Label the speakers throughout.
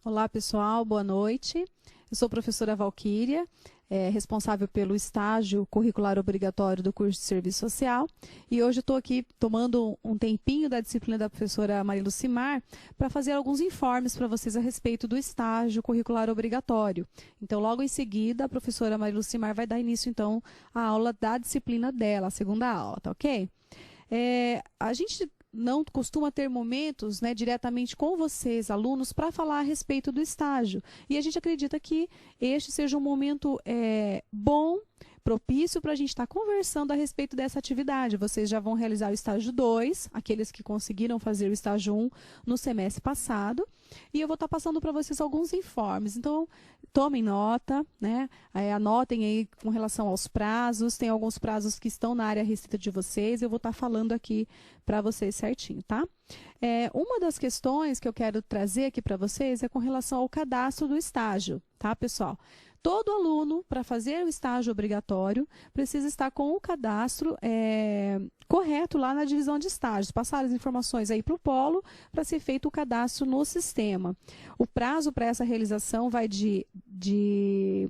Speaker 1: Olá, pessoal, boa noite. Eu sou a professora Valquíria, responsável pelo estágio curricular obrigatório do curso de Serviço Social. E hoje estou aqui tomando um tempinho da disciplina da professora Maria Lucimar para fazer alguns informes para vocês a respeito do estágio curricular obrigatório. Então, logo em seguida, a professora Maria Lucimar vai dar início, então, à aula da disciplina dela, a segunda aula, tá ok? A gente não costuma ter momentos, né, diretamente com vocês, alunos, para falar a respeito do estágio. E a gente acredita que este seja um momento bom, propício para a gente estar conversando a respeito dessa atividade. Vocês já vão realizar o estágio 2, aqueles que conseguiram fazer o estágio 1 no semestre passado. E eu vou estar passando para vocês alguns informes. Então, tomem nota, né? Anotem aí com relação aos prazos. Tem alguns prazos que estão na área restrita de vocês. Eu vou estar falando aqui para vocês certinho, tá? Uma das questões que eu quero trazer aqui para vocês é com relação ao cadastro do estágio, tá, pessoal? Todo aluno, para fazer o estágio obrigatório, precisa estar com o cadastro correto lá na divisão de estágios. Passar as informações aí para o polo para ser feito o cadastro no sistema. O prazo para essa realização vai desde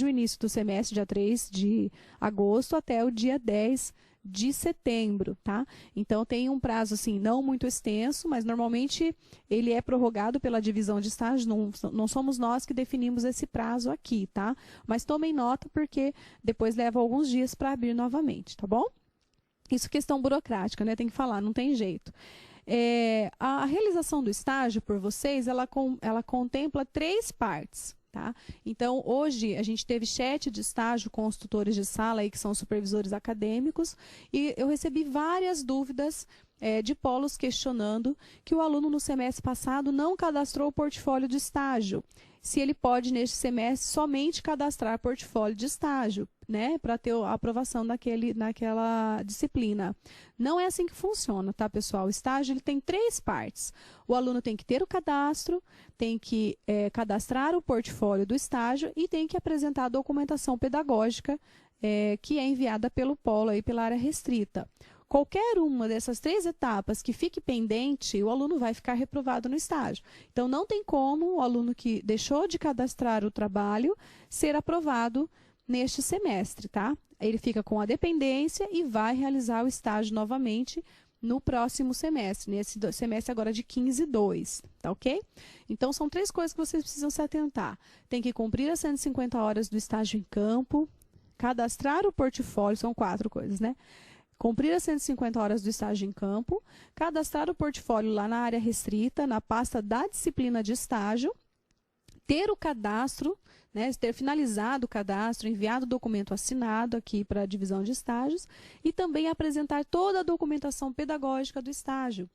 Speaker 1: o início do semestre, dia 3 de agosto, até o dia 10 de setembro, tá? Então, tem um prazo, assim, não muito extenso, mas normalmente ele é prorrogado pela divisão de estágio, não somos nós que definimos esse prazo aqui, tá? Mas tomem nota, porque depois leva alguns dias para abrir novamente, tá bom? Isso é questão burocrática, né? Tem que falar, não tem jeito. A realização do estágio por vocês, ela contempla 3 partes. Tá? Então, hoje a gente teve chat de estágio com os tutores de sala, aí, que são supervisores acadêmicos, e eu recebi várias dúvidas de polos questionando que o aluno no semestre passado não cadastrou o portfólio de estágio. Se ele pode, neste semestre, somente cadastrar portfólio de estágio, né, para ter a aprovação naquela disciplina. Não é assim que funciona, tá, pessoal? O estágio ele tem 3 partes. O aluno tem que ter o cadastro, tem que cadastrar o portfólio do estágio e tem que apresentar a documentação pedagógica que é enviada pelo polo, aí, pela área restrita. Qualquer uma dessas 3 etapas que fique pendente, o aluno vai ficar reprovado no estágio. Então, não tem como o aluno que deixou de cadastrar o trabalho ser aprovado neste semestre, tá? Ele fica com a dependência e vai realizar o estágio novamente no próximo semestre, nesse semestre agora de 15/2, tá ok? Então, são 3 coisas que vocês precisam se atentar. Tem que cumprir as 150 horas do estágio em campo, cadastrar o portfólio, são 4 coisas, né? Cumprir as 150 horas do estágio em campo, cadastrar o portfólio lá na área restrita, na pasta da disciplina de estágio, ter o cadastro, né, ter finalizado o cadastro, enviado o documento assinado aqui para a divisão de estágios e também apresentar toda a documentação pedagógica do estágio.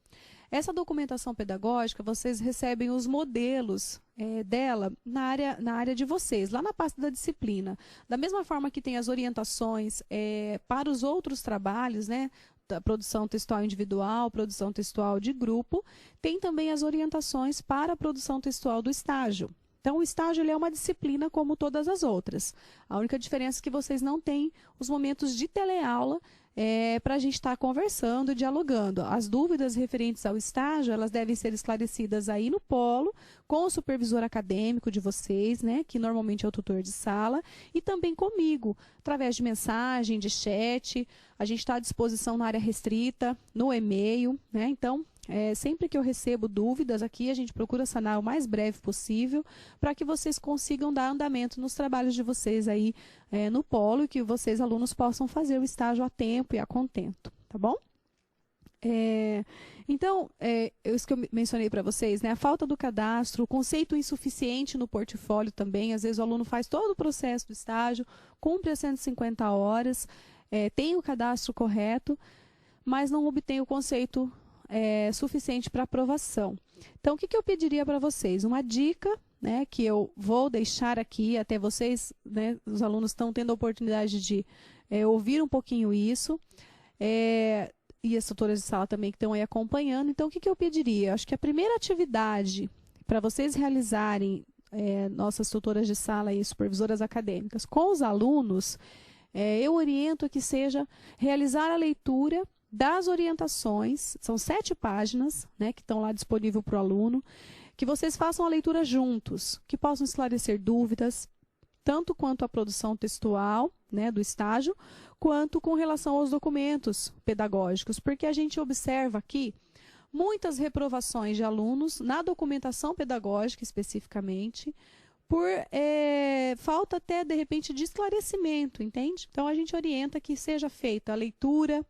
Speaker 1: Essa documentação pedagógica, vocês recebem os modelos dela na área de vocês, lá na pasta da disciplina. Da mesma forma que tem as orientações para os outros trabalhos, né, da produção textual individual, produção textual de grupo, tem também as orientações para a produção textual do estágio. Então, o estágio ele é uma disciplina como todas as outras. A única diferença é que vocês não têm os momentos de teleaula para a gente estar conversando e dialogando. As dúvidas referentes ao estágio, elas devem ser esclarecidas aí no polo, com o supervisor acadêmico de vocês, né, que normalmente é o tutor de sala, e também comigo, através de mensagem, de chat. A gente está à disposição na área restrita, no e-mail, né? Então, sempre que eu recebo dúvidas aqui, a gente procura sanar o mais breve possível para que vocês consigam dar andamento nos trabalhos de vocês aí no polo e que vocês, alunos, possam fazer o estágio a tempo e a contento, tá bom? Então, isso que eu mencionei para vocês, né, a falta do cadastro, o conceito insuficiente no portfólio também, às vezes o aluno faz todo o processo do estágio, cumpre as 150 horas, tem o cadastro correto, mas não obtém o conceito suficiente para aprovação. Então, o que eu pediria para vocês? Uma dica, né, que eu vou deixar aqui, até vocês, né, os alunos estão tendo a oportunidade de ouvir um pouquinho isso, e as tutoras de sala também que estão aí acompanhando. Então, o que eu pediria? Acho que a primeira atividade para vocês realizarem, nossas tutoras de sala e supervisoras acadêmicas, com os alunos, eu oriento que seja realizar a leitura das orientações, são 7 páginas, né, que estão lá disponível para o aluno, que vocês façam a leitura juntos, que possam esclarecer dúvidas, tanto quanto à produção textual, né, do estágio, quanto com relação aos documentos pedagógicos, porque a gente observa aqui muitas reprovações de alunos na documentação pedagógica especificamente, por falta até, de repente, de esclarecimento, entende? Então, a gente orienta que seja feita a leitura,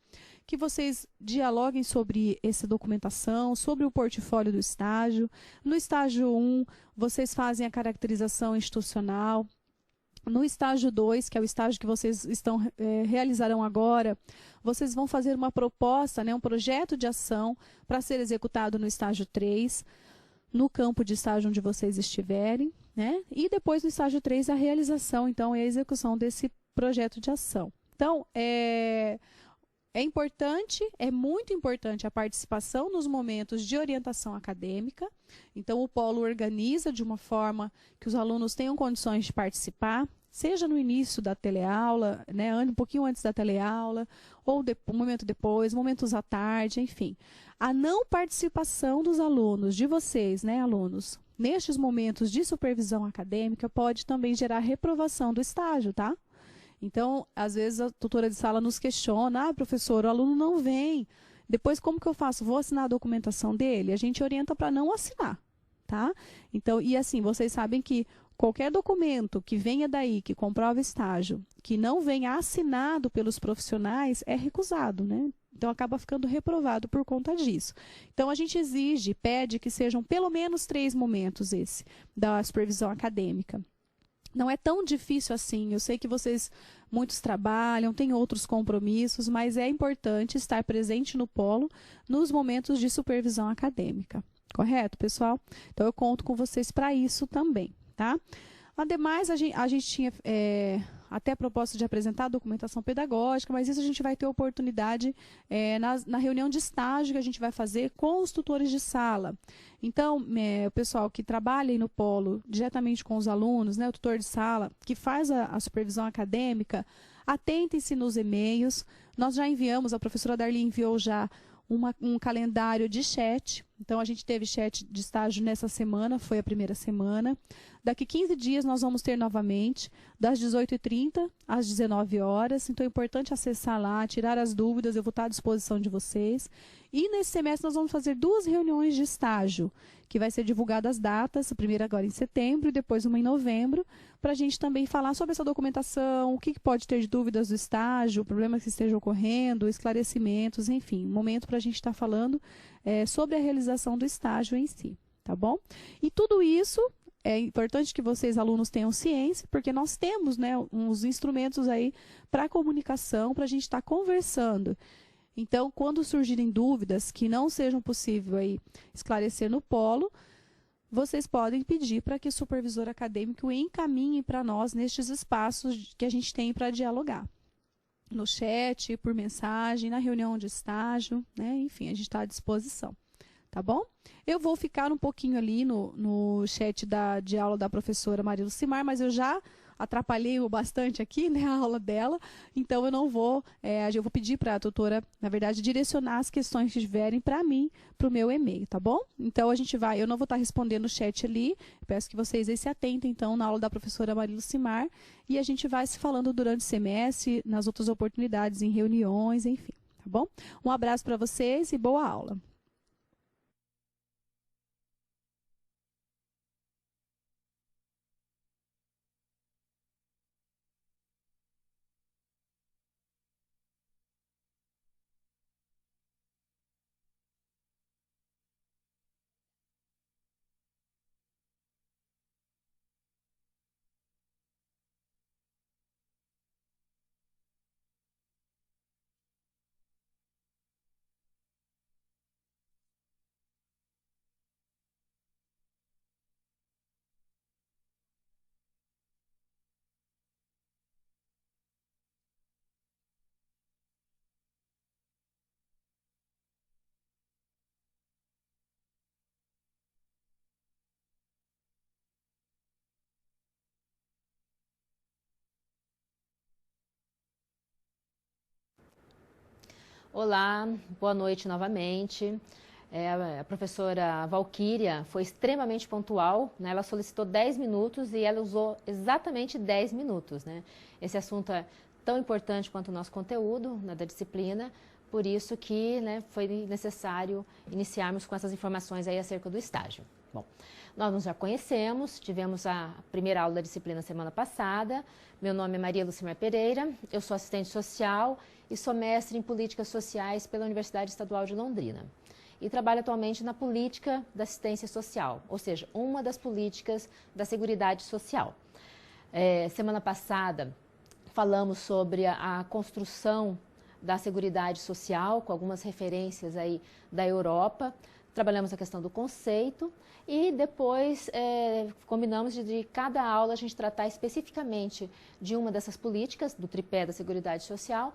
Speaker 1: que vocês dialoguem sobre essa documentação, sobre o portfólio do estágio. No estágio 1, vocês fazem a caracterização institucional. No estágio 2, que é o estágio que vocês realizarão agora, vocês vão fazer uma proposta, né, um projeto de ação para ser executado no estágio 3, no campo de estágio onde vocês estiverem, né? E depois no estágio 3 a realização, então, e a execução desse projeto de ação. Então, é importante, é muito importante a participação nos momentos de orientação acadêmica. Então, o polo organiza de uma forma que os alunos tenham condições de participar, seja no início da teleaula, né, um pouquinho antes da teleaula, ou um momento depois, momentos à tarde, enfim. A não participação dos alunos, de vocês, né, alunos, nestes momentos de supervisão acadêmica, pode também gerar reprovação do estágio, tá? Então, às vezes, a tutora de sala nos questiona, professor, o aluno não vem, depois como que eu faço? Vou assinar a documentação dele? A gente orienta para não assinar, tá? Então, e assim, vocês sabem que qualquer documento que venha daí, que comprova estágio, que não venha assinado pelos profissionais, é recusado, né? Então, acaba ficando reprovado por conta disso. Então, a gente exige, pede que sejam pelo menos 3 momentos esse, da supervisão acadêmica. Não é tão difícil assim, eu sei que vocês, muitos trabalham, têm outros compromissos, mas é importante estar presente no polo nos momentos de supervisão acadêmica. Correto, pessoal? Então, eu conto com vocês para isso também, tá? Ademais, a gente tinha até a proposta de apresentar a documentação pedagógica, mas isso a gente vai ter oportunidade na reunião de estágio que a gente vai fazer com os tutores de sala. Então, o pessoal que trabalha aí no polo diretamente com os alunos, né, o tutor de sala, que faz a supervisão acadêmica, atentem-se nos e-mails. Nós já enviamos, a professora Darli enviou já um calendário de chat. Então, a gente teve chat de estágio nessa semana, foi a primeira semana. Daqui 15 dias nós vamos ter novamente, das 18h30 às 19 horas. Então, é importante acessar lá, tirar as dúvidas, eu vou estar à disposição de vocês. E nesse semestre nós vamos fazer 2 reuniões de estágio, que vai ser divulgadas as datas, a primeira agora em setembro e depois uma em novembro, para a gente também falar sobre essa documentação, o que pode ter de dúvidas do estágio, problemas que estejam ocorrendo, esclarecimentos, enfim, um momento para a gente estar falando sobre a realização do estágio em si, tá bom? E tudo isso é importante que vocês, alunos, tenham ciência, porque nós temos, né, uns instrumentos aí para comunicação, para a gente estar conversando. Então, quando surgirem dúvidas que não sejam possível aí esclarecer no polo, vocês podem pedir para que o supervisor acadêmico encaminhe para nós nestes espaços que a gente tem para dialogar. No chat, por mensagem, na reunião de estágio, né? Enfim, a gente está à disposição. Tá bom? Eu vou ficar um pouquinho ali no chat de aula da professora Maria Lucimar, mas eu já atrapalhei bastante aqui, né, a aula dela, então eu não vou, eu vou pedir para a tutora, na verdade, direcionar as questões que tiverem para mim, para o meu e-mail, tá bom? Então, eu não vou estar respondendo o chat ali, peço que vocês aí se atentem, então, na aula da professora Maria Lucimar, e a gente vai se falando durante o semestre, nas outras oportunidades, em reuniões, enfim, tá bom? Um abraço para vocês e boa aula.
Speaker 2: Olá, boa noite novamente. A professora Valquíria foi extremamente pontual, né? Ela solicitou 10 minutos e ela usou exatamente 10 minutos, né? Esse assunto é tão importante quanto o nosso conteúdo, né, da disciplina, por isso que, né, foi necessário iniciarmos com essas informações aí acerca do estágio. Bom, nós nos já conhecemos, tivemos a primeira aula da disciplina semana passada. Meu nome é Maria Lucimar Pereira, eu sou assistente social e sou mestre em políticas sociais pela Universidade Estadual de Londrina. E trabalho atualmente na política da assistência social, ou seja, uma das políticas da Seguridade Social. Semana passada falamos sobre a construção da Seguridade Social, com algumas referências aí da Europa. Trabalhamos a questão do conceito e depois combinamos de cada aula a gente tratar especificamente de uma dessas políticas, do tripé da Seguridade Social,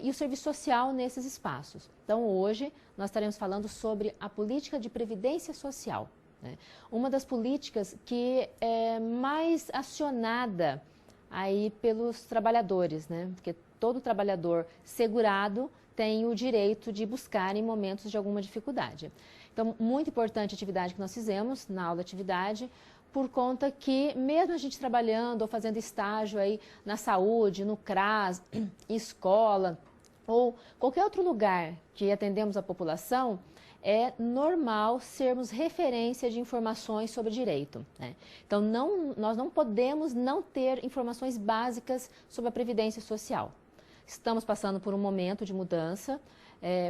Speaker 2: e o serviço social nesses espaços. Então, hoje, nós estaremos falando sobre a política de previdência social, né? Uma das políticas que é mais acionada aí pelos trabalhadores, né? Porque todo trabalhador segurado tem o direito de buscar em momentos de alguma dificuldade. Então, muito importante a atividade que nós fizemos na aula de atividade, por conta que, mesmo a gente trabalhando ou fazendo estágio aí na saúde, no CRAS, escola ou qualquer outro lugar que atendemos a população, é normal sermos referência de informações sobre direito, né? Então, nós não podemos não ter informações básicas sobre a Previdência Social. Estamos passando por um momento de mudança,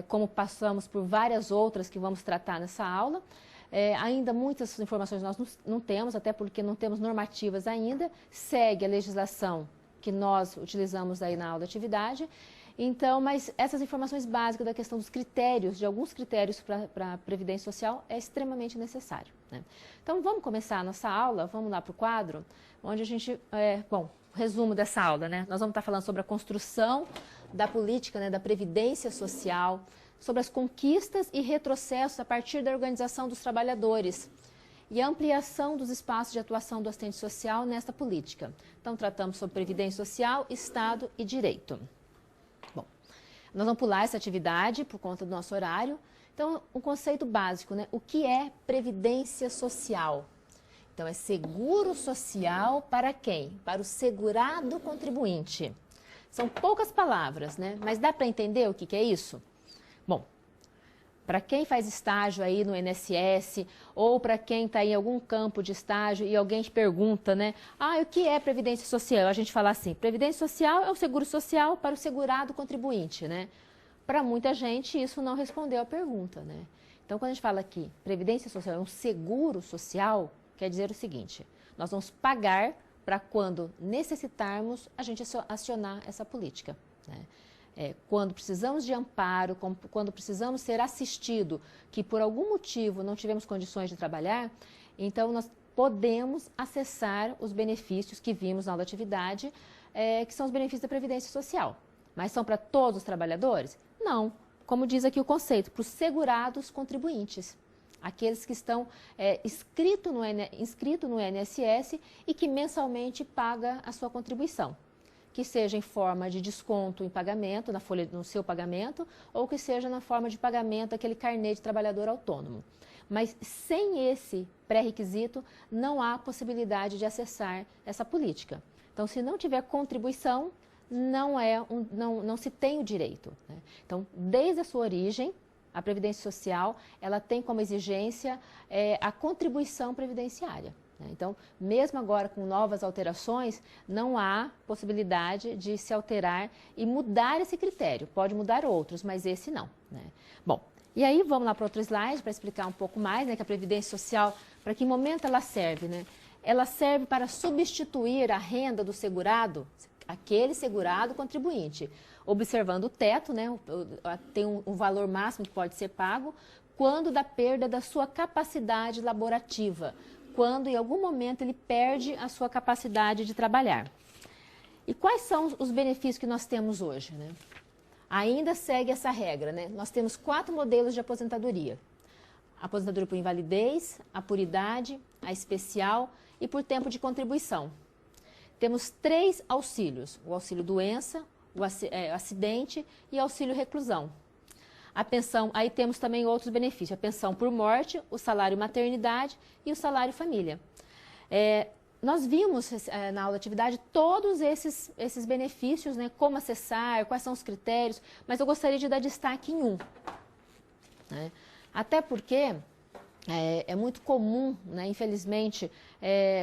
Speaker 2: como passamos por várias outras que vamos tratar nessa aula. Ainda muitas informações nós não temos, até porque não temos normativas ainda, segue a legislação que nós utilizamos aí na aula de atividade. Então, mas essas informações básicas da questão dos critérios, de alguns critérios para a Previdência Social, é extremamente necessário, né? Então, vamos começar a nossa aula, vamos lá para o quadro, onde a gente, resumo dessa aula, né? Nós vamos estar falando sobre a construção da política, né, da Previdência Social, sobre as conquistas e retrocessos a partir da organização dos trabalhadores e a ampliação dos espaços de atuação do assistente social nesta política. Então, tratamos sobre Previdência Social, Estado e Direito. Bom, nós vamos pular essa atividade por conta do nosso horário. Então, o conceito básico, né? O que é Previdência Social? Então, é seguro social para quem? Para o segurado contribuinte. São poucas palavras, né? Mas dá para entender o que é isso? Bom, para quem faz estágio aí no INSS ou para quem está em algum campo de estágio e alguém te pergunta, né? O que é Previdência Social? A gente fala assim, Previdência Social é o seguro social para o segurado contribuinte, né? Para muita gente isso não respondeu a pergunta, né? Então, quando a gente fala aqui, Previdência Social é um seguro social, quer dizer o seguinte, nós vamos pagar para quando necessitarmos a gente acionar essa política, né? Quando precisamos de amparo, quando precisamos ser assistido, que por algum motivo não tivemos condições de trabalhar, então nós podemos acessar os benefícios que vimos na aula de atividade, que são os benefícios da Previdência Social. Mas são para todos os trabalhadores? Não. Como diz aqui o conceito, para os segurados contribuintes. Aqueles que estão inscritos no INSS e que mensalmente paga a sua contribuição. Que seja em forma de desconto em pagamento, na folha, no seu pagamento, ou que seja na forma de pagamento daquele carnê de trabalhador autônomo. Mas sem esse pré-requisito, não há possibilidade de acessar essa política. Então, se não tiver contribuição, não se tem o direito, né? Então, desde a sua origem, a Previdência Social, ela tem como exigência a contribuição previdenciária. Então, mesmo agora com novas alterações, não há possibilidade de se alterar e mudar esse critério. Pode mudar outros, mas esse não, né? Bom, e aí vamos lá para outro slide para explicar um pouco mais, né, que a Previdência Social, para que momento ela serve, né? Ela serve para substituir a renda do segurado, aquele segurado contribuinte, observando o teto, né? Tem um valor máximo que pode ser pago, quando da perda da sua capacidade laborativa, quando em algum momento ele perde a sua capacidade de trabalhar. E quais são os benefícios que nós temos hoje, né? Ainda segue essa regra, né? Nós temos 4 modelos de aposentadoria. A aposentadoria por invalidez, a por idade, a especial e por tempo de contribuição. Temos 3 auxílios, o auxílio doença, o acidente e auxílio reclusão. A pensão, aí temos também outros benefícios, a pensão por morte, o salário maternidade e o salário família. Nós vimos na aula de atividade todos esses benefícios, né, como acessar, quais são os critérios, mas eu gostaria de dar destaque em um. Né? Até porque é muito comum, né, infelizmente,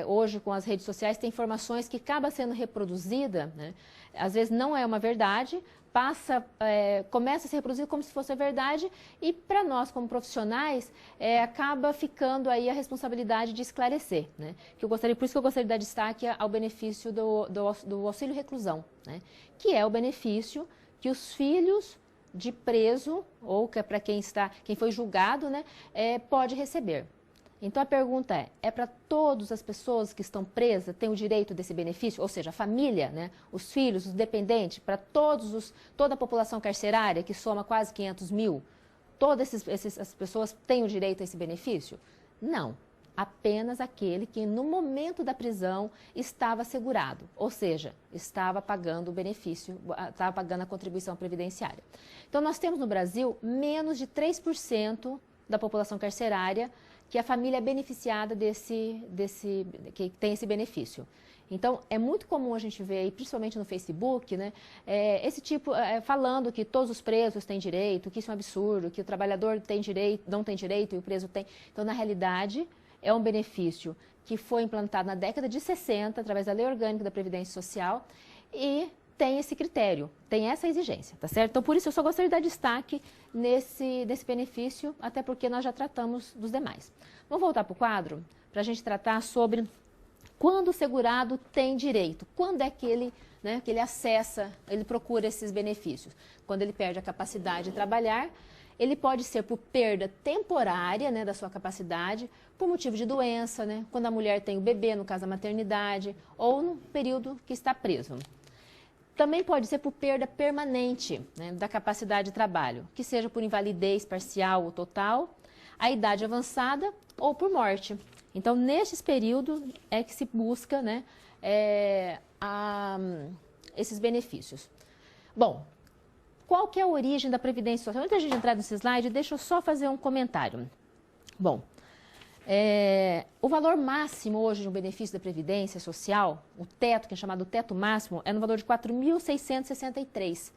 Speaker 2: hoje com as redes sociais, tem informações que acabam sendo reproduzida, né, às vezes não é uma verdade, começa a ser reproduzido como se fosse a verdade e para nós como profissionais acaba ficando aí a responsabilidade de esclarecer, né? Por isso que eu gostaria de dar destaque ao benefício do auxílio reclusão, né? Que é o benefício que os filhos de preso ou que é para quem foi julgado, né, pode receber. Então a pergunta é para todas as pessoas que estão presas têm o direito desse benefício? Ou seja, a família, né, os filhos, os dependentes, para toda a população carcerária, que soma quase 500 mil, todas essas pessoas têm o direito a esse benefício? Não. Apenas aquele que no momento da prisão estava segurado, ou seja, estava pagando o benefício, estava pagando a contribuição previdenciária. Então nós temos no Brasil menos de 3% da população carcerária que a família é beneficiada que tem esse benefício. Então, é muito comum a gente ver aí, principalmente no Facebook, né, esse tipo, falando que todos os presos têm direito, que isso é um absurdo, que o trabalhador tem direito, não tem direito e o preso tem. Então, na realidade, é um benefício que foi implantado na década de 60, através da Lei Orgânica da Previdência Social, e tem esse critério, tem essa exigência, tá certo? Então, por isso, eu só gostaria de dar destaque nesse benefício, até porque nós já tratamos dos demais. Vamos voltar para o quadro, para a gente tratar sobre quando o segurado tem direito, quando é que ele acessa, ele procura esses benefícios. Quando ele perde a capacidade de trabalhar, ele pode ser por perda temporária, né, da sua capacidade, por motivo de doença, né, quando a mulher tem o bebê, no caso da maternidade, ou no período que está preso. Também pode ser por perda permanente, né, da capacidade de trabalho, que seja por invalidez parcial ou total, a idade avançada ou por morte. Então, nesses períodos é que se busca, né, esses benefícios. Bom, qual que é a origem da Previdência Social? Antes da gente entrar nesse slide, deixa eu só fazer um comentário. Bom, o valor máximo hoje de um benefício da Previdência Social, o teto, que é chamado teto máximo, é no valor de R$ 4.663.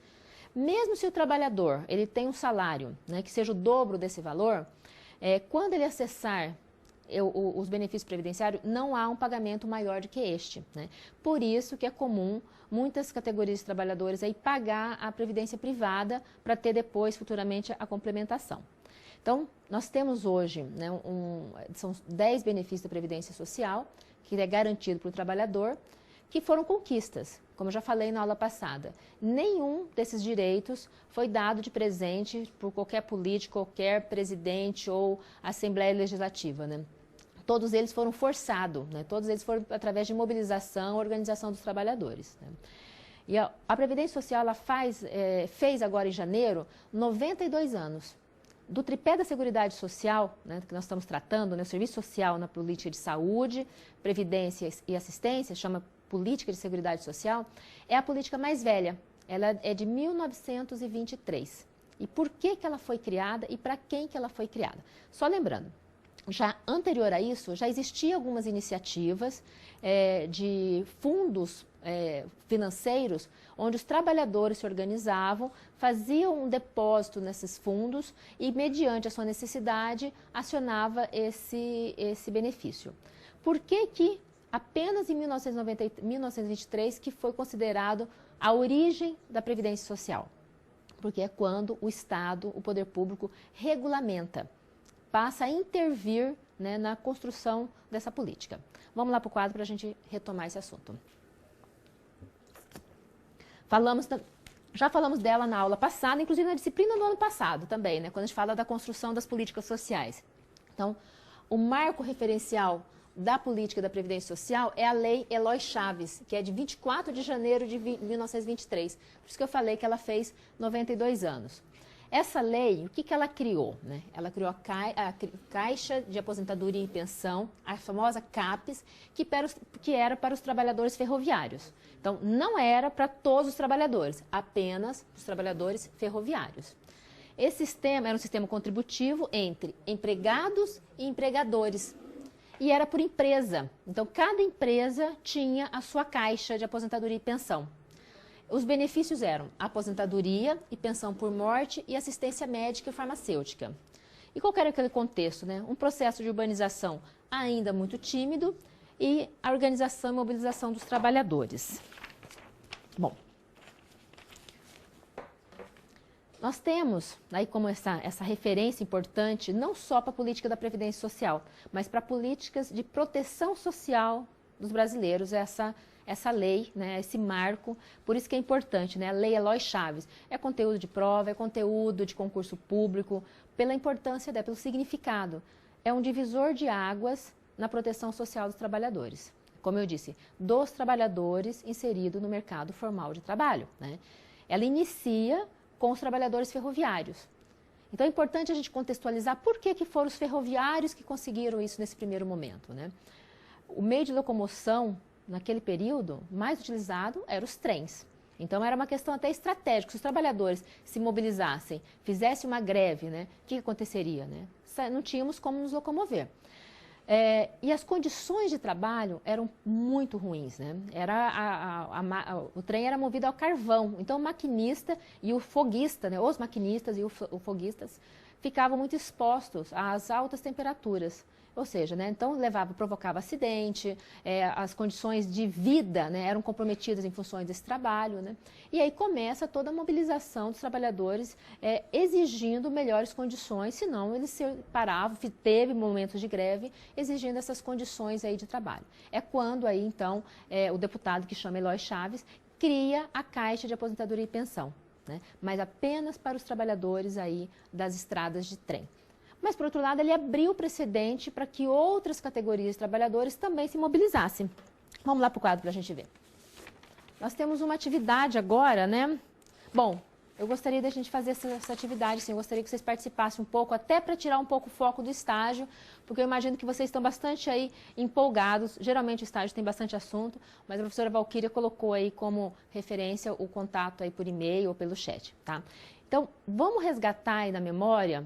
Speaker 2: Mesmo se o trabalhador ele tem um salário, né, que seja o dobro desse valor, quando ele acessar os benefícios previdenciários, não há um pagamento maior do que este, né? Por isso que é comum muitas categorias de trabalhadores aí pagar a previdência privada para ter depois, futuramente, a complementação. Então, nós temos hoje, né, são 10 benefícios da Previdência Social, que é garantido para o trabalhador, que foram conquistas, como eu já falei na aula passada. Nenhum desses direitos foi dado de presente por qualquer político, qualquer presidente ou Assembleia Legislativa, né? Todos eles foram forçados, né? Todos eles foram através de mobilização, organização dos trabalhadores, né? E a Previdência Social ela fez agora em janeiro 92 anos. Do tripé da Seguridade Social, né, que nós estamos tratando, né, o serviço social na política de saúde, previdência e assistência, chama Política de Seguridade Social, é a política mais velha. Ela é de 1923. E por que ela foi criada e para quem que ela foi criada? Só lembrando, já anterior a isso, já existiam algumas iniciativas de fundos financeiros, onde os trabalhadores se organizavam, faziam um depósito nesses fundos e, mediante a sua necessidade, acionava esse benefício. Por que apenas em 1923 que foi considerado a origem da Previdência Social? Porque é quando o Estado, o poder público, regulamenta, passa a intervir, né, na construção dessa política. Vamos lá para o quadro para a gente retomar esse assunto. Já falamos dela na aula passada, inclusive na disciplina do ano passado também, né, quando a gente fala da construção das políticas sociais. Então, o marco referencial da política da Previdência Social é a Lei Eloy Chaves, que é de 24 de janeiro de 1923. Por isso que eu falei que ela fez 92 anos. Essa lei, o que ela criou? Né? Ela criou a Caixa de Aposentadoria e Pensão, a famosa CAPES, que era para os trabalhadores ferroviários. Então, não era para todos os trabalhadores, apenas os trabalhadores ferroviários. Esse sistema era um sistema contributivo entre empregados e empregadores. E era por empresa. Então, cada empresa tinha a sua caixa de aposentadoria e pensão. Os benefícios eram aposentadoria e pensão por morte e assistência médica e farmacêutica. E qual era aquele contexto, né? Um processo de urbanização ainda muito tímido e a organização e mobilização dos trabalhadores. Bom, nós temos aí como essa referência importante não só para a política da Previdência Social, mas para políticas de proteção social dos brasileiros, essa lei, né, esse marco, por isso que é importante, né, a Lei Eloy Chaves. É conteúdo de prova, é conteúdo de concurso público, pela importância dela, pelo significado. É um divisor de águas na proteção social dos trabalhadores. Como eu disse, dos trabalhadores inseridos no mercado formal de trabalho, né? Ela inicia com os trabalhadores ferroviários. Então é importante a gente contextualizar por que foram os ferroviários que conseguiram isso nesse primeiro momento, né? O meio de locomoção, naquele período, mais utilizado eram os trens. Então era uma questão até estratégica. Se os trabalhadores se mobilizassem, fizessem uma greve, né, o que aconteceria, né? Não tínhamos como nos locomover. E as condições de trabalho eram muito ruins, né? O trem era movido ao carvão, então o maquinista e o foguista, né, os maquinistas e os foguistas ficavam muito expostos às altas temperaturas. Ou seja, né, então provocava acidente, as condições de vida, né, eram comprometidas em função desse trabalho, né? E aí começa toda a mobilização dos trabalhadores exigindo melhores condições, senão eles se paravam, teve momentos de greve, exigindo essas condições aí de trabalho. É quando aí então o deputado que chama Eloy Chaves cria a Caixa de Aposentadoria e Pensão, né, mas apenas para os trabalhadores aí das estradas de trem. Mas, por outro lado, ele abriu o precedente para que outras categorias de trabalhadores também se mobilizassem. Vamos lá para o quadro para a gente ver. Nós temos uma atividade agora, né? Bom, eu gostaria da gente fazer essa atividade, sim. Eu gostaria que vocês participassem um pouco, até para tirar um pouco o foco do estágio, porque eu imagino que vocês estão bastante aí empolgados. Geralmente o estágio tem bastante assunto, mas a professora Valquíria colocou aí como referência o contato aí por e-mail ou pelo chat, tá? Então, vamos resgatar aí na memória,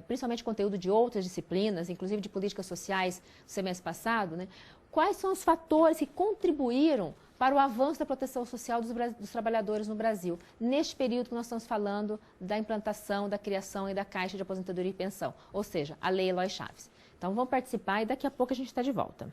Speaker 2: principalmente conteúdo de outras disciplinas, inclusive de políticas sociais do semestre passado, né? Quais são os fatores que contribuíram para o avanço da proteção social dos trabalhadores no Brasil, neste período que nós estamos falando da implantação, da criação e da Caixa de Aposentadoria e Pensão, ou seja, a Lei Eloy Chaves. Então, vamos participar e daqui a pouco a gente está de volta.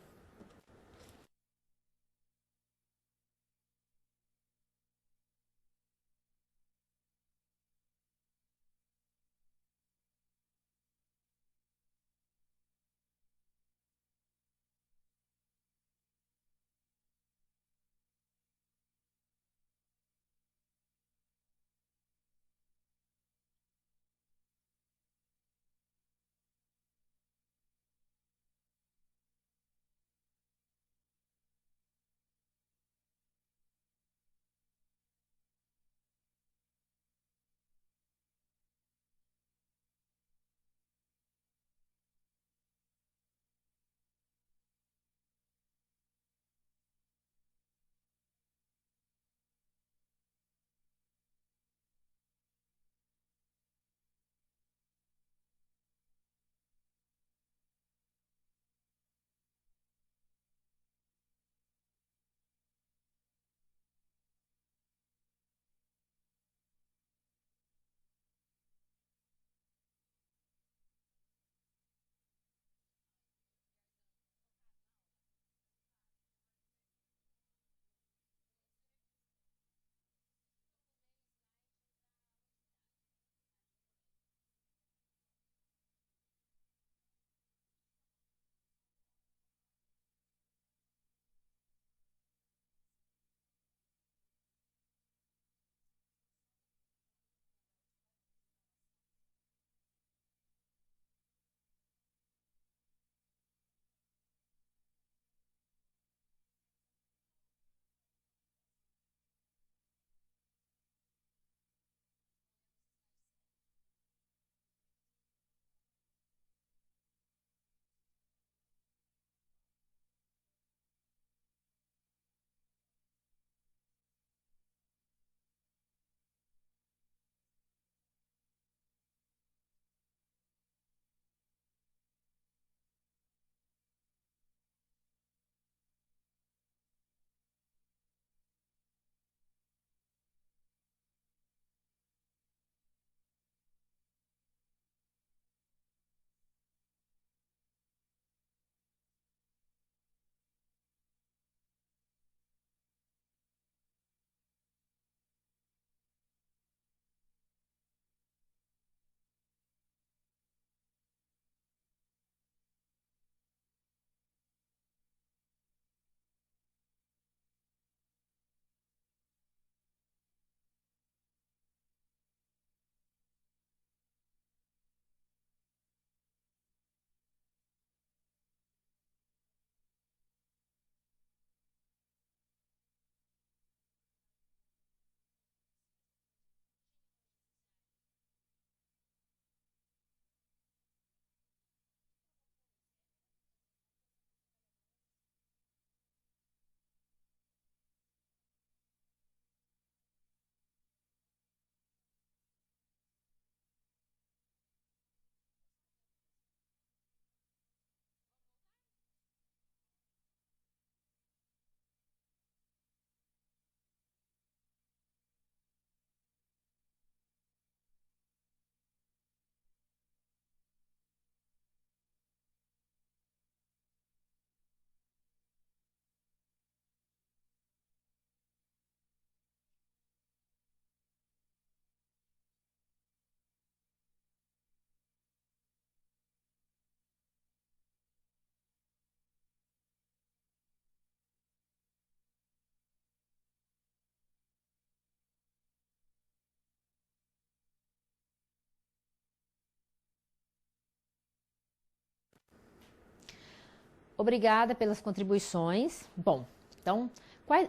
Speaker 2: Obrigada pelas contribuições. Bom, então,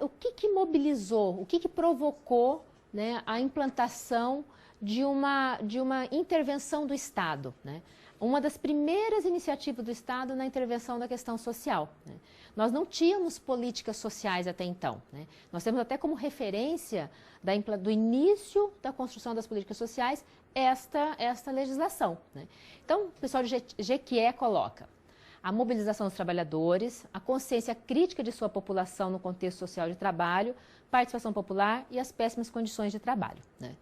Speaker 2: o que mobilizou, o que provocou, né, a implantação de uma intervenção do Estado, né? Uma das primeiras iniciativas do Estado na intervenção da questão social, né? Nós não tínhamos políticas sociais até então, né? Nós temos até como referência do início da construção das políticas sociais esta legislação, né? Então, o pessoal de Jequié coloca a mobilização dos trabalhadores, a consciência crítica de sua população no contexto social de trabalho, participação popular e as péssimas condições de trabalho, né?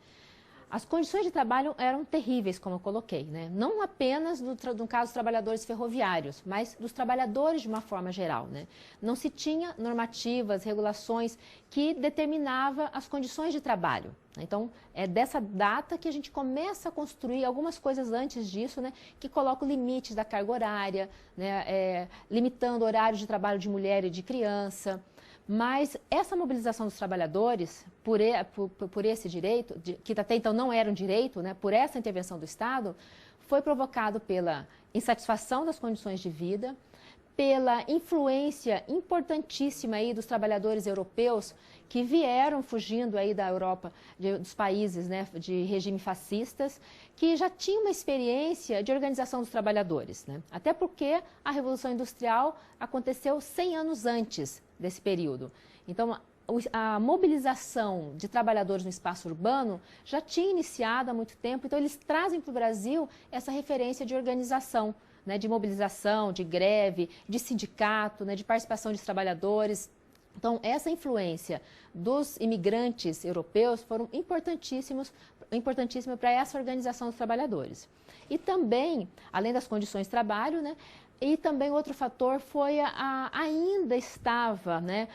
Speaker 2: As condições de trabalho eram terríveis, como eu coloquei, né? Não apenas no caso dos trabalhadores ferroviários, mas dos trabalhadores de uma forma geral, né? Não se tinha normativas, regulações que determinavam as condições de trabalho. Então, é dessa data que a gente começa a construir algumas coisas antes disso, né? Que colocam limites da carga horária, né? Limitando horários de trabalho de mulher e de criança. Mas essa mobilização dos trabalhadores por esse direito, que até então não era um direito, né, por essa intervenção do Estado, foi provocado pela insatisfação das condições de vida, pela influência importantíssima aí dos trabalhadores europeus que vieram fugindo aí da Europa, dos países, né, de regime fascistas, que já tinham uma experiência de organização dos trabalhadores, né? Até porque a Revolução Industrial aconteceu 100 anos antes desse período. Então, a mobilização de trabalhadores no espaço urbano já tinha iniciado há muito tempo, então eles trazem para o Brasil essa referência de organização, né, de mobilização, de greve, de sindicato, né, de participação de trabalhadores. Então, essa influência dos imigrantes europeus foram importantíssima para essa organização dos trabalhadores. E também, além das condições de trabalho, né, e também outro fator foi ainda estava, né,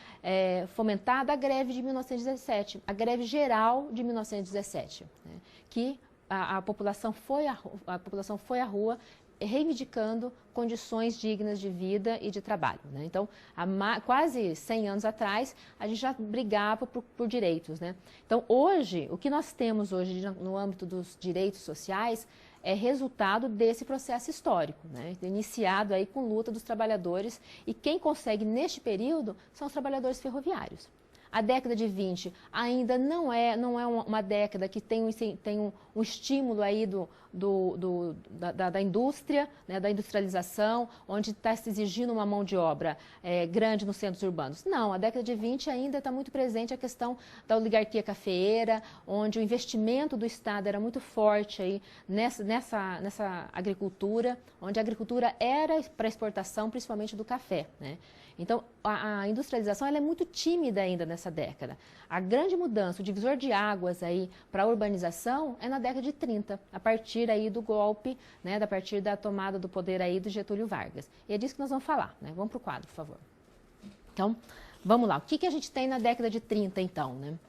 Speaker 2: fomentada a greve de 1917, a greve geral de 1917, né, que a população foi à rua reivindicando condições dignas de vida e de trabalho, né? Então, há quase 100 anos atrás, a gente já brigava por direitos, né? Então, hoje, o que nós temos hoje no âmbito dos direitos sociais é resultado desse processo histórico, né? Iniciado aí com luta dos trabalhadores, e quem consegue neste período são os trabalhadores ferroviários. A década de 20 ainda não é uma década que tem um estímulo aí da indústria, né, da industrialização, onde está se exigindo uma mão de obra grande nos centros urbanos. Não, a década de 20 ainda está muito presente a questão da oligarquia cafeeira, onde o investimento do Estado era muito forte aí nessa agricultura, onde a agricultura era para exportação, principalmente do café, né? Então, a industrialização ela é muito tímida ainda nessa década. A grande mudança, o divisor de águas aí para a urbanização é na década de 30, a partir aí do golpe, né, a partir da tomada do poder aí do Getúlio Vargas. E é disso que nós vamos falar, né? Vamos para o quadro, por favor. Então, vamos lá. O que a gente tem na década de 30, então, né?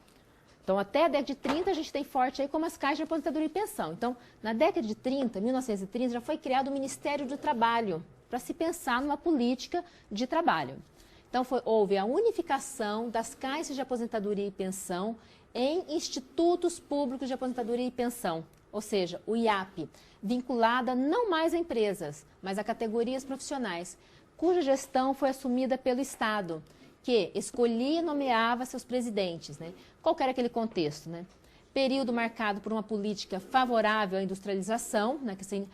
Speaker 2: Então, até a década de 30, a gente tem forte aí como as caixas de aposentadoria e pensão. Então, na década de 30, 1930, já foi criado o Ministério do Trabalho, para se pensar numa política de trabalho. Então, houve a unificação das caixas de aposentadoria e pensão em institutos públicos de aposentadoria e pensão, ou seja, o IAP, vinculada não mais a empresas, mas a categorias profissionais, cuja gestão foi assumida pelo Estado, que escolhia e nomeava seus presidentes, né? Qual era aquele contexto, né? Período marcado por uma política favorável à industrialização, né? Que, assim,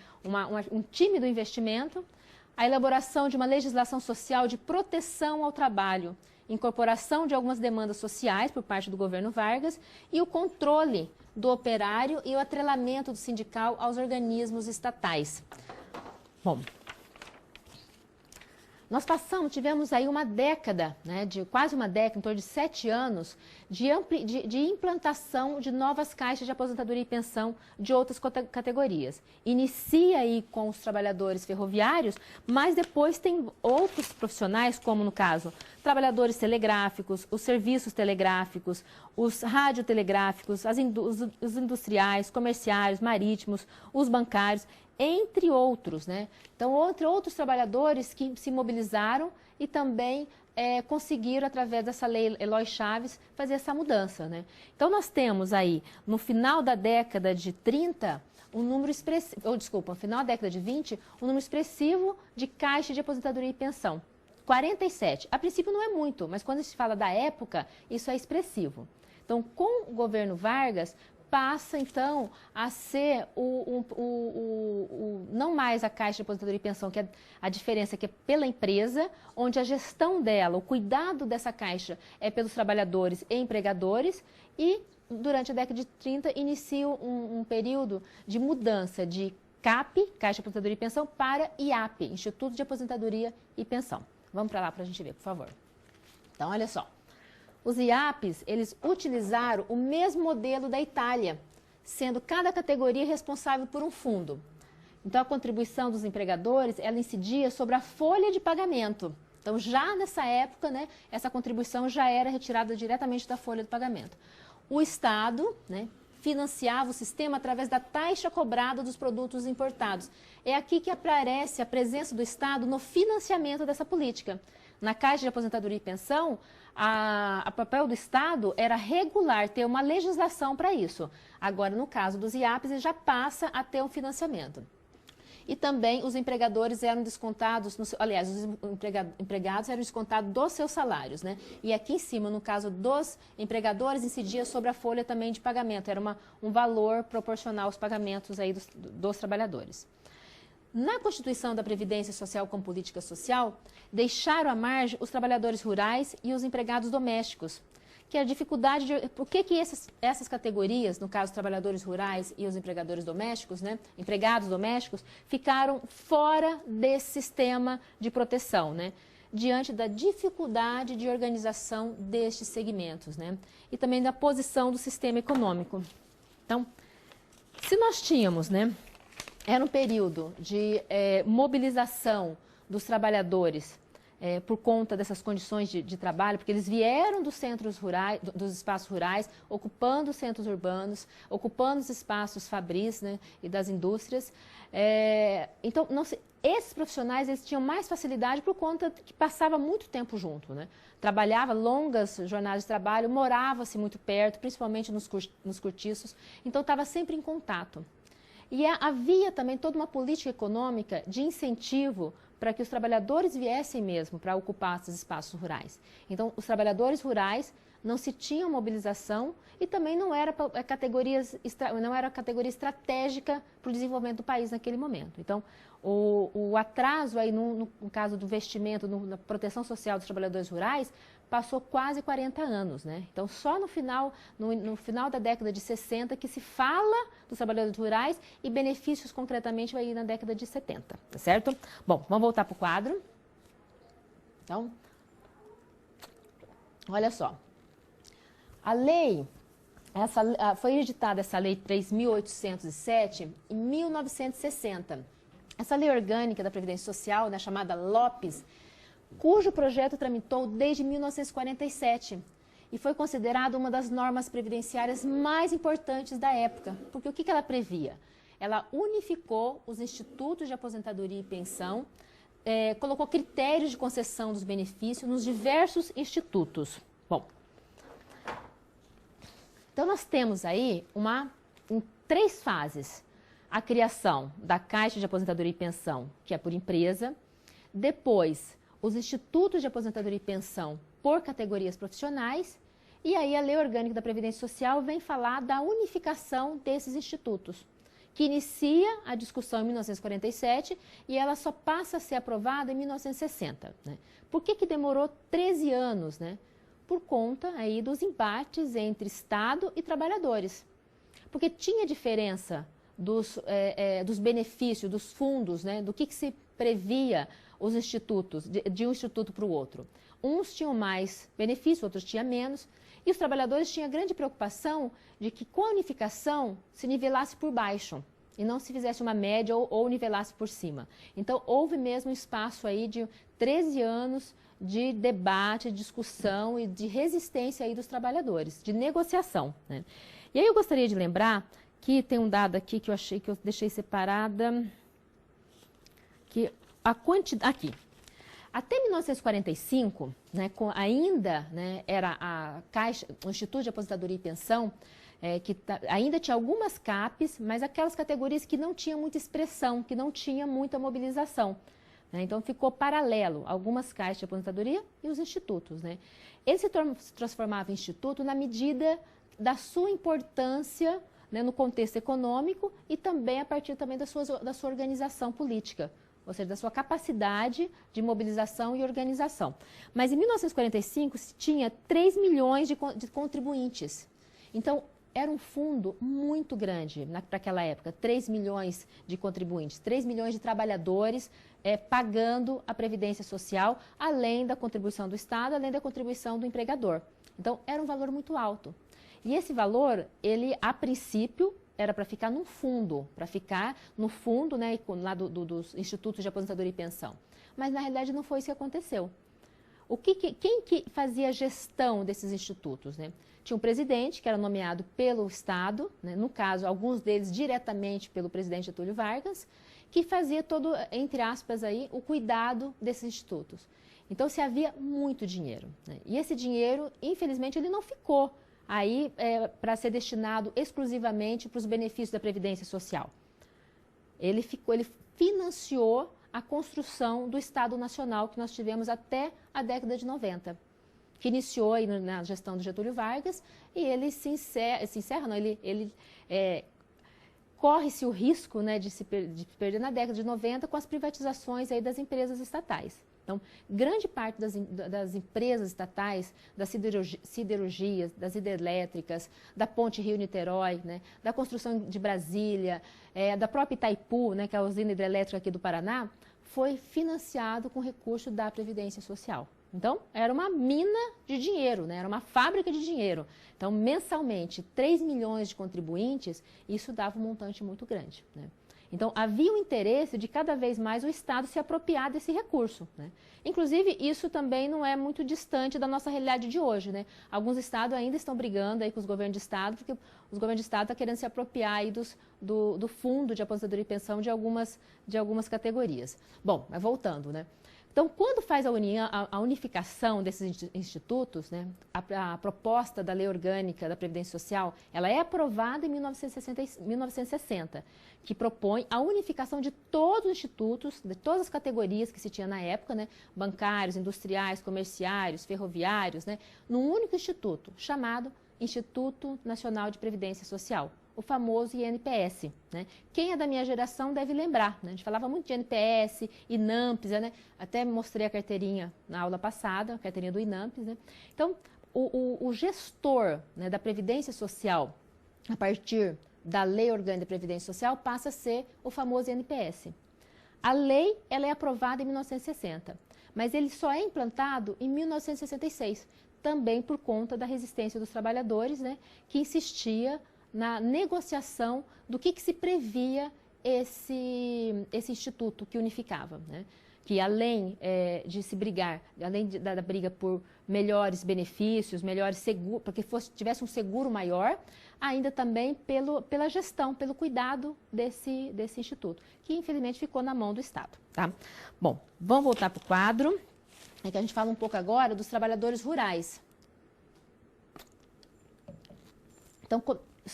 Speaker 2: um tímido investimento, a elaboração de uma legislação social de proteção ao trabalho, incorporação de algumas demandas sociais por parte do governo Vargas e o controle do operário e o atrelamento do sindical aos organismos estatais. Bom, nós tivemos aí uma década, né, quase uma década, em torno de 7 anos, de implantação de novas caixas de aposentadoria e pensão de outras categorias. Inicia aí com os trabalhadores ferroviários, mas depois tem outros profissionais, como no caso, trabalhadores telegráficos, os serviços telegráficos, os radiotelegráficos, os industriais, comerciários, marítimos, os bancários, entre outros, né? Então, entre outros trabalhadores que se mobilizaram e também conseguiram, através dessa lei Eloy Chaves, fazer essa mudança, né? Então, nós temos aí, no final da década de 30, um número expressivo, no final da década de 20, um número expressivo de caixas de aposentadoria e pensão. 47. A princípio não é muito, mas quando se fala da época, isso é expressivo. Então, com o governo Vargas, passa, então, a ser não mais a Caixa de Aposentadoria e Pensão, que é a diferença que é pela empresa, onde a gestão dela, o cuidado dessa caixa é pelos trabalhadores e empregadores, e durante a década de 30 inicia um período de mudança de CAP, Caixa de Aposentadoria e Pensão, para IAP, Instituto de Aposentadoria e Pensão. Vamos para lá para a gente ver, por favor. Então, olha só. Os IAPs, eles utilizaram o mesmo modelo da Itália, sendo cada categoria responsável por um fundo. Então, a contribuição dos empregadores, ela incidia sobre a folha de pagamento. Então, já nessa época, né, essa contribuição já era retirada diretamente da folha de pagamento. O Estado, né, financiava o sistema através da taxa cobrada dos produtos importados. É aqui que aparece a presença do Estado no financiamento dessa política. Na Caixa de Aposentadoria e Pensão, a papel do Estado era regular, ter uma legislação para isso. Agora, no caso dos IAPs, ele já passa a ter um financiamento. E também os empregadores eram descontados, aliás, os empregados eram descontados dos seus salários, né? E aqui em cima, no caso dos empregadores, incidia sobre a folha também de pagamento, era um valor proporcional aos pagamentos aí dos trabalhadores. Na Constituição da Previdência Social com Política Social, deixaram à margem os trabalhadores rurais e os empregados domésticos, que a dificuldade de... Por que essas categorias, no caso, os trabalhadores rurais e os empregadores domésticos, né, empregados domésticos, ficaram fora desse sistema de proteção, né, diante da dificuldade de organização destes segmentos, né, e também da posição do sistema econômico. Então, se nós tínhamos, né, era um período de mobilização dos trabalhadores por conta dessas condições de trabalho, porque eles vieram dos centros rurais, dos espaços rurais, ocupando os centros urbanos, ocupando os espaços fabris, né, e das indústrias. Então, esses profissionais eles tinham mais facilidade por conta de que passava muito tempo junto, né? Trabalhava longas jornadas de trabalho, morava-se muito perto, principalmente nos cortiços, então estava sempre em contato. E havia também toda uma política econômica de incentivo para que os trabalhadores viessem mesmo para ocupar esses espaços rurais. Então, os trabalhadores rurais não se tinham mobilização e também não era categoria estratégica para o desenvolvimento do país naquele momento. Então, o atraso aí no caso do investimento na proteção social dos trabalhadores rurais passou quase 40 anos, né? Então, só no final da década de 60 que se fala dos trabalhadores rurais e benefícios concretamente aí na década de 70, tá certo? Bom, vamos voltar para o quadro. Então, olha só. A lei, foi editada essa lei 3.807 em 1960. Essa lei orgânica da Previdência Social, né, chamada Lopes, cujo projeto tramitou desde 1947 e foi considerada uma das normas previdenciárias mais importantes da época, porque o que ela previa? Ela unificou os institutos de aposentadoria e pensão, colocou critérios de concessão dos benefícios nos diversos institutos. Bom, então nós temos aí em 3 fases, a criação da Caixa de Aposentadoria e Pensão, que é por empresa, depois os institutos de aposentadoria e pensão por categorias profissionais, e aí a Lei Orgânica da Previdência Social vem falar da unificação desses institutos, que inicia a discussão em 1947 e ela só passa a ser aprovada em 1960. Né? Por que demorou 13 anos? Né? Por conta aí dos embates entre Estado e trabalhadores. Porque tinha diferença dos benefícios, dos fundos, né? Do que se previa os institutos, de um instituto para o outro. Uns tinham mais benefício, outros tinham menos, e os trabalhadores tinham grande preocupação de que com a unificação se nivelasse por baixo, e não se fizesse uma média ou nivelasse por cima. Então, houve mesmo um espaço aí de 13 anos de debate, discussão e de resistência aí dos trabalhadores, de negociação. Né? E aí eu gostaria de lembrar que tem um dado aqui que eu achei que eu deixei separada, que a quantidade aqui. Até 1945, né, ainda né, era a Caixa, o Instituto de Aposentadoria e Pensão, que ainda tinha algumas CAPs, mas aquelas categorias que não tinham muita expressão, que não tinha muita mobilização. né? Então, ficou paralelo algumas caixas de aposentadoria e os institutos, né? Ele se transformava em instituto na medida da sua importância, né, no contexto econômico e também a partir também da sua organização política, ou seja, da sua capacidade de mobilização e organização. Mas em 1945 se tinha 3 milhões de contribuintes. Então, era um fundo muito grande para aquela época, 3 milhões de contribuintes, 3 milhões de trabalhadores pagando a Previdência Social, além da contribuição do Estado, além da contribuição do empregador. Então, era um valor muito alto. E esse valor, ele, a princípio, era para ficar num fundo, né, lá dos institutos de aposentadoria e pensão. Mas, na realidade, não foi isso que aconteceu. Quem que fazia a gestão desses institutos, né? Tinha um presidente, que era nomeado pelo Estado, né? No caso, alguns deles diretamente pelo presidente Getúlio Vargas, que fazia todo, entre aspas, aí, o cuidado desses institutos. Então, se havia muito dinheiro, né? E esse dinheiro, infelizmente, ele não ficou aí para ser destinado exclusivamente para os benefícios da Previdência Social. Ele financiou a construção do Estado Nacional que nós tivemos até a década de 90, que iniciou aí na gestão do Getúlio Vargas, e ele corre-se o risco, né, de perder na década de 90 com as privatizações aí das empresas estatais. Então, grande parte das empresas estatais, das siderurgias, das hidrelétricas, da Ponte Rio-Niterói, né, da construção de Brasília, da própria Itaipu, né, que é a usina hidrelétrica aqui do Paraná, foi financiado com recurso da Previdência Social. Então, era uma mina de dinheiro, né, era uma fábrica de dinheiro. Então, mensalmente, 3 milhões de contribuintes, isso dava um montante muito grande, né? Então, havia o interesse de cada vez mais o Estado se apropriar desse recurso, né? Inclusive, isso também não é muito distante da nossa realidade de hoje, né? Alguns estados ainda estão brigando aí com os governos de estado, porque os governos de estado estão querendo se apropriar aí do fundo de aposentadoria e pensão de algumas categorias. Bom, mas voltando, né? Então, quando faz a unificação desses institutos, né, a proposta da Lei Orgânica da Previdência Social, ela é aprovada em 1960, que propõe a unificação de todos os institutos, de todas as categorias que se tinha na época, né, bancários, industriais, comerciários, ferroviários, né, num único instituto, chamado Instituto Nacional de Previdência Social, o famoso INPS, né? Quem é da minha geração deve lembrar, né? A gente falava muito de INPS, INAMPS, né? Até mostrei a carteirinha na aula passada, a carteirinha do INAMPS, né? Então, o gestor, né, da Previdência Social, a partir da Lei Orgânica da Previdência Social, passa a ser o famoso INPS. A lei, ela é aprovada em 1960, mas ele só é implantado em 1966, também por conta da resistência dos trabalhadores, né, que insistia na negociação do que se previa esse instituto que unificava, né? Que além de se brigar, além da briga por melhores benefícios, melhores seguros, para que tivesse um seguro maior, ainda também pela gestão, pelo cuidado desse instituto, que infelizmente ficou na mão do Estado, tá? Bom, vamos voltar para o quadro, que a gente fala um pouco agora dos trabalhadores rurais. Então,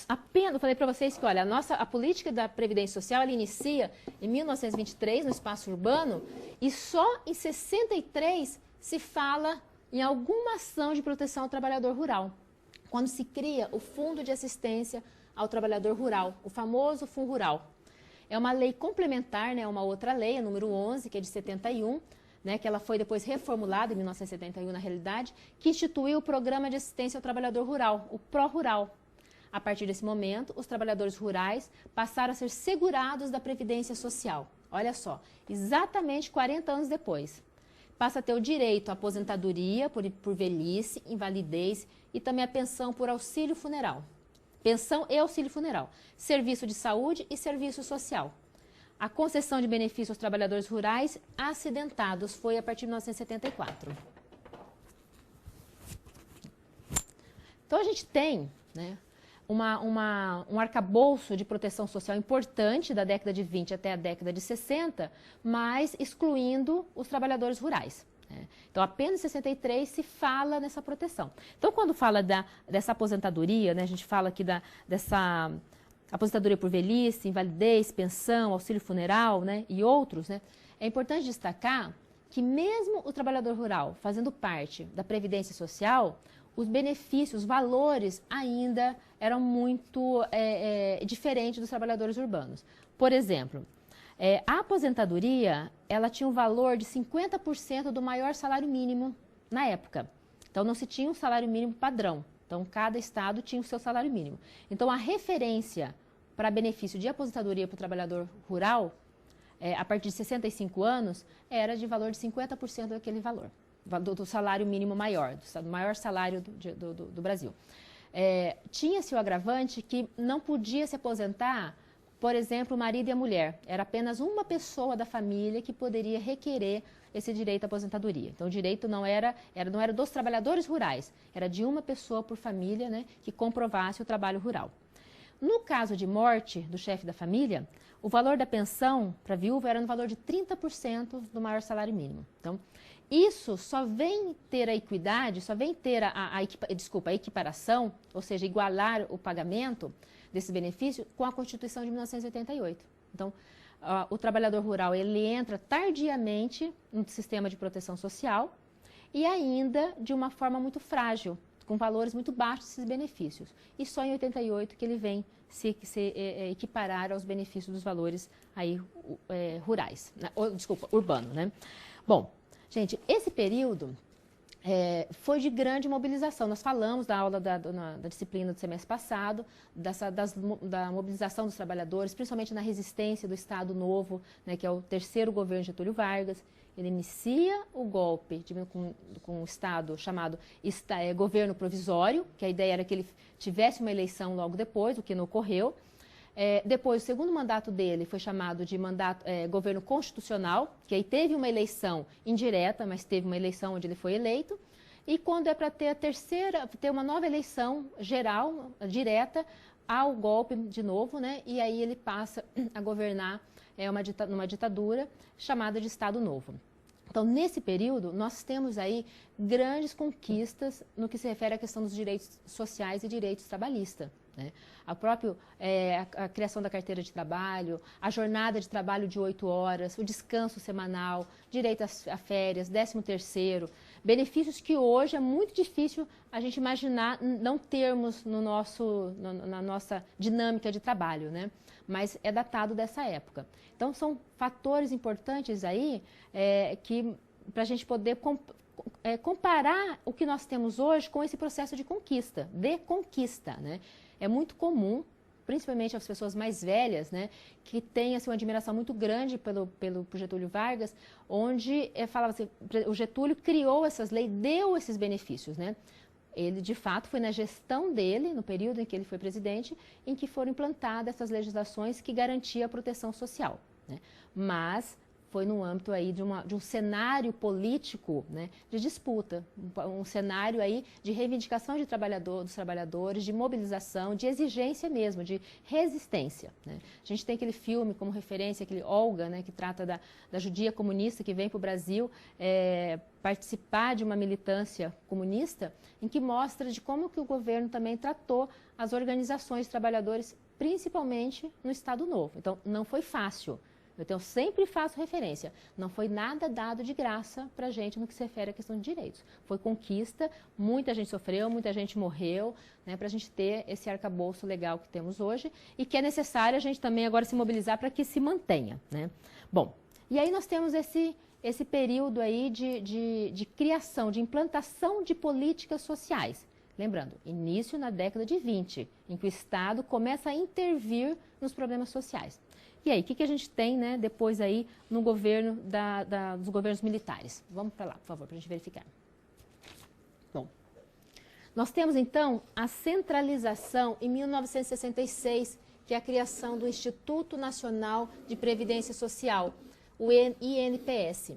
Speaker 2: apenas, eu falei para vocês que, olha, a política da Previdência Social, ela inicia em 1923, no espaço urbano, e só em 63 se fala em alguma ação de proteção ao trabalhador rural, quando se cria o Fundo de Assistência ao Trabalhador Rural, o famoso Fundo Rural. É uma lei complementar, né, uma outra lei, a número 11, que é de 71, né, que ela foi depois reformulada em 1971, na realidade, que instituiu o Programa de Assistência ao Trabalhador Rural, o ProRural. A partir desse momento, os trabalhadores rurais passaram a ser segurados da Previdência Social. Olha só, exatamente 40 anos depois. Passa a ter o direito à aposentadoria por velhice, invalidez e também a pensão por auxílio funeral. Pensão e auxílio funeral. Serviço de saúde e serviço social. A concessão de benefícios aos trabalhadores rurais acidentados foi a partir de 1974. Então, a gente tem, né, um arcabouço de proteção social importante da década de 20 até a década de 60, mas excluindo os trabalhadores rurais, né? Então, apenas em 63 se fala nessa proteção. Então, quando fala dessa aposentadoria, né, a gente fala aqui dessa aposentadoria por velhice, invalidez, pensão, auxílio funeral, né, e outros, né, É importante destacar que mesmo o trabalhador rural fazendo parte da Previdência Social, os benefícios, os valores ainda eram muito diferentes dos trabalhadores urbanos. Por exemplo, a aposentadoria, ela tinha um valor de 50% do maior salário mínimo na época. Então, não se tinha um salário mínimo padrão. Então, cada estado tinha o seu salário mínimo. Então, a referência para benefício de aposentadoria para o trabalhador rural, a partir de 65 anos, era de valor de 50% daquele valor, do salário mínimo maior, do maior salário do Brasil. Tinha-se o agravante que não podia se aposentar, por exemplo, o marido e a mulher. Era apenas uma pessoa da família que poderia requerer esse direito à aposentadoria. Então, o direito não era dos trabalhadores rurais, era de uma pessoa por família, né, que comprovasse o trabalho rural. No caso de morte do chefe da família, o valor da pensão para a viúva era no valor de 30% do maior salário mínimo. Então, isso só vem ter a equidade, só vem ter a equiparação, ou seja, igualar o pagamento desse benefício com a Constituição de 1988. Então, o trabalhador rural ele entra tardiamente no sistema de proteção social e ainda de uma forma muito frágil, com valores muito baixos desses benefícios. E só em 88 que ele vem se equiparar aos benefícios dos valores aí, rurais, urbano, né? Bom, gente, esse período foi de grande mobilização. Nós falamos da aula da disciplina do semestre passado, da mobilização dos trabalhadores, principalmente na resistência do Estado Novo, né, que é o terceiro governo de Getúlio Vargas. Ele inicia o golpe com um Estado chamado governo provisório, que a ideia era que ele tivesse uma eleição logo depois, o que não ocorreu. Depois, o segundo mandato dele foi chamado de governo constitucional, que aí teve uma eleição indireta, mas teve uma eleição onde ele foi eleito. E quando é para ter ter uma nova eleição geral, direta, há o golpe de novo, né? E aí ele passa a governar numa ditadura chamada de Estado Novo. Então, nesse período, nós temos aí grandes conquistas no que se refere à questão dos direitos sociais e direitos trabalhistas, né? A criação da carteira de trabalho, a jornada de trabalho de 8 horas, o descanso semanal, direito a férias, 13º, benefícios que hoje é muito difícil a gente imaginar não termos na nossa dinâmica de trabalho, né? Mas é datado dessa época. Então, são fatores importantes aí que para a gente poder comparar o que nós temos hoje com esse processo de conquista, né? É muito comum, principalmente as pessoas mais velhas, né, que têm assim, uma admiração muito grande pelo Getúlio Vargas, onde falava assim, o Getúlio criou essas leis, deu esses benefícios, né? Ele, de fato, foi na gestão dele, no período em que ele foi presidente, em que foram implantadas essas legislações que garantiam a proteção social, né? Mas foi no âmbito aí de um cenário político, né, de disputa, um cenário aí de reivindicação dos trabalhadores, de mobilização, de exigência mesmo, de resistência, né? A gente tem aquele filme como referência, aquele Olga, né, que trata da judia comunista que vem para o Brasil participar de uma militância comunista, em que mostra de como que o governo também tratou as organizações de trabalhadores, principalmente no Estado Novo. Então, não foi fácil. Eu sempre faço referência. Não foi nada dado de graça para a gente no que se refere à questão de direitos. Foi conquista, muita gente sofreu, muita gente morreu, né, para a gente ter esse arcabouço legal que temos hoje e que é necessário a gente também agora se mobilizar para que se mantenha, né? Bom, e aí nós temos esse período aí de criação, de implantação de políticas sociais. Lembrando, início na década de 20, em que o Estado começa a intervir nos problemas sociais. E aí, o que a gente tem, né, depois aí no governo dos governos militares? Vamos para lá, por favor, para a gente verificar. Bom, nós temos então a centralização em 1966, que é a criação do Instituto Nacional de Previdência Social, o INPS.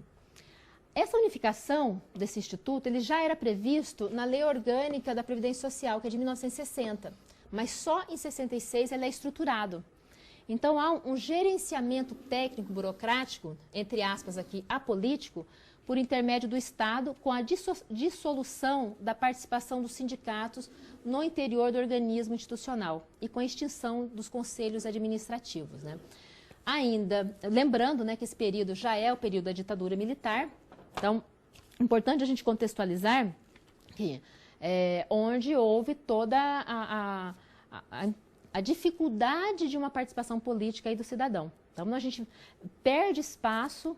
Speaker 2: Essa unificação desse instituto ele já era previsto na Lei Orgânica da Previdência Social, que é de 1960, mas só em 66 ele é estruturado. Então, há um gerenciamento técnico burocrático, entre aspas aqui, apolítico, por intermédio do Estado, com a dissolução da participação dos sindicatos no interior do organismo institucional e com a extinção dos conselhos administrativos, né? Ainda, lembrando, né, que esse período já é o período da ditadura militar, então, importante a gente contextualizar que onde houve toda a dificuldade de uma participação política aí do cidadão. Então, a gente perde espaço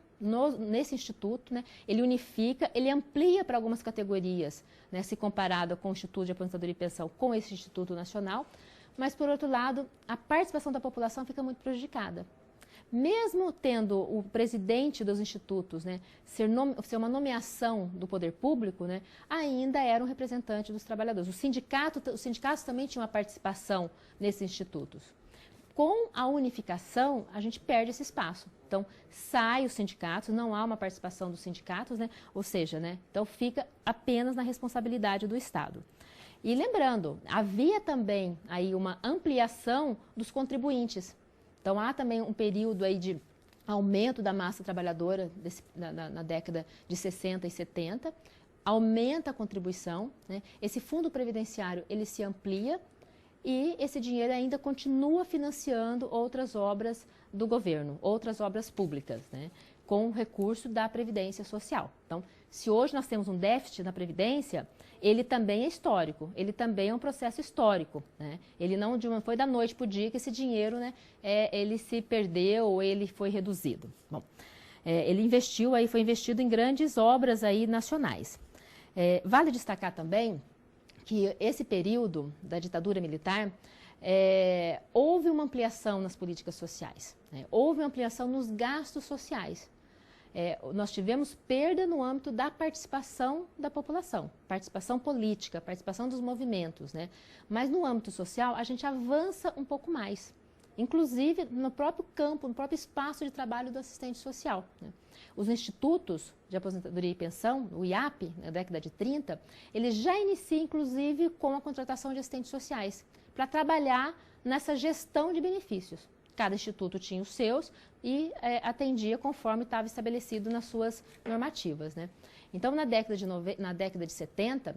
Speaker 2: nesse instituto, né? Ele unifica, ele amplia para algumas categorias, né? Se comparado com o Instituto de Aposentadoria e Pensão com esse Instituto Nacional, mas, por outro lado, a participação da população fica muito prejudicada. Mesmo tendo o presidente dos institutos, né, ser uma nomeação do poder público, né, ainda era um representante dos trabalhadores. Os sindicatos também tinham uma participação nesses institutos. Com a unificação, a gente perde esse espaço. Então, sai os sindicatos, não há uma participação dos sindicatos, né, ou seja, né, então fica apenas na responsabilidade do Estado. E lembrando, havia também aí uma ampliação dos contribuintes. Então, há também um período aí de aumento da massa trabalhadora na década de 60 e 70, aumenta a contribuição, né? Esse fundo previdenciário, ele se amplia e esse dinheiro ainda continua financiando outras obras do governo, outras obras públicas, né? Com o recurso da Previdência Social. Então, se hoje nós temos um déficit na Previdência, ele também é histórico, ele também é um processo histórico, né? Ele não foi da noite para o dia que esse dinheiro, né, ele se perdeu ou ele foi reduzido. Bom, foi investido em grandes obras aí nacionais. Vale destacar também que esse período da ditadura militar, houve uma ampliação nas políticas sociais, né? Houve uma ampliação nos gastos sociais. Nós tivemos perda no âmbito da participação da população, participação política, participação dos movimentos, né? Mas no âmbito social a gente avança um pouco mais, inclusive no próprio campo, no próprio espaço de trabalho do assistente social, né? Os institutos de aposentadoria e pensão, o IAP, na década de 30, ele já inicia inclusive com a contratação de assistentes sociais, para trabalhar nessa gestão de benefícios. Cada instituto tinha os seus e atendia conforme estava estabelecido nas suas normativas, né? Então, na década de 70,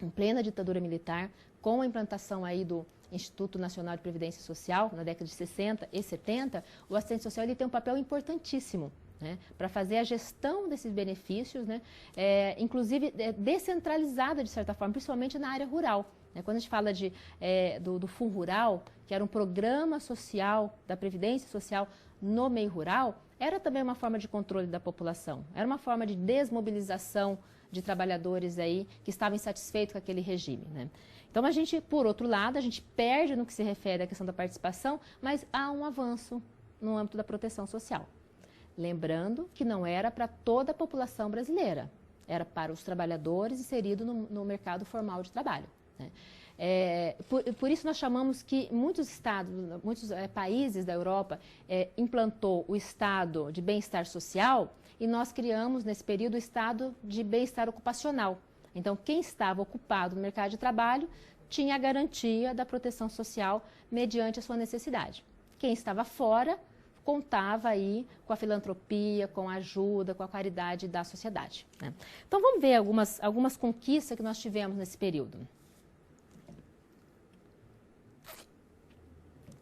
Speaker 2: em plena ditadura militar, com a implantação aí do Instituto Nacional de Previdência Social, na década de 60 e 70, o assistente social ele tem um papel importantíssimo, né, para fazer a gestão desses benefícios, né, inclusive descentralizada de certa forma, principalmente na área rural. Quando a gente fala do Fundo Rural, que era um programa social da Previdência Social no meio rural, era também uma forma de controle da população, era uma forma de desmobilização de trabalhadores aí que estavam insatisfeitos com aquele regime, né? Então, por outro lado, a gente perde no que se refere à questão da participação, mas há um avanço no âmbito da proteção social. Lembrando que não era para toda a população brasileira, era para os trabalhadores inseridos no mercado formal de trabalho, né? Por isso nós chamamos que muitos países da Europa implantou o estado de bem-estar social e nós criamos nesse período o estado de bem-estar ocupacional. Então, quem estava ocupado no mercado de trabalho tinha a garantia da proteção social mediante a sua necessidade. Quem estava fora contava aí com a filantropia, com a ajuda, com a caridade da sociedade, né? Então, vamos ver algumas conquistas que nós tivemos nesse período.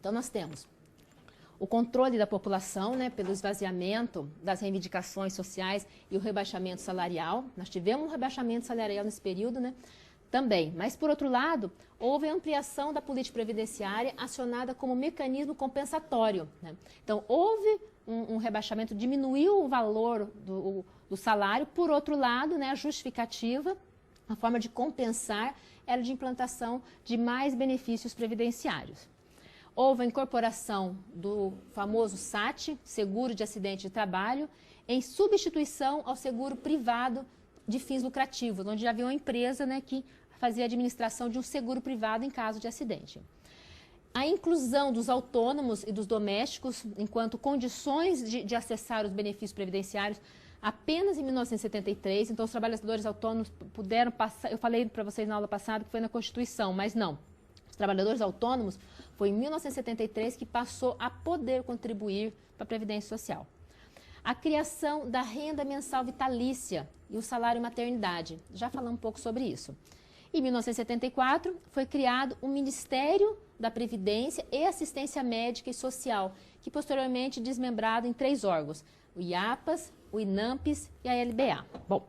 Speaker 2: Então, nós temos o controle da população, né, pelo esvaziamento das reivindicações sociais e o rebaixamento salarial. Nós tivemos um rebaixamento salarial nesse período, né, também. Mas, por outro lado, houve ampliação da política previdenciária acionada como mecanismo compensatório, né? Então, houve um rebaixamento, diminuiu o valor do salário. Por outro lado, né, a justificativa, a forma de compensar, era de implantação de mais benefícios previdenciários. Houve a incorporação do famoso SAT, Seguro de Acidente de Trabalho, em substituição ao seguro privado de fins lucrativos, onde já havia uma empresa, né, que fazia a administração de um seguro privado em caso de acidente. A inclusão dos autônomos e dos domésticos enquanto condições de acessar os benefícios previdenciários apenas em 1973, então os trabalhadores autônomos puderam passar, eu falei para vocês na aula passada que foi na Constituição, mas não. Os trabalhadores autônomos foi em 1973 que passou a poder contribuir para a Previdência Social. A criação da renda mensal vitalícia e o salário maternidade. Já falamos um pouco sobre isso. Em 1974, foi criado o Ministério da Previdência e Assistência Médica e Social, que posteriormente desmembrado em 3 órgãos, o IAPAS, o INAMPES e a LBA. Bom,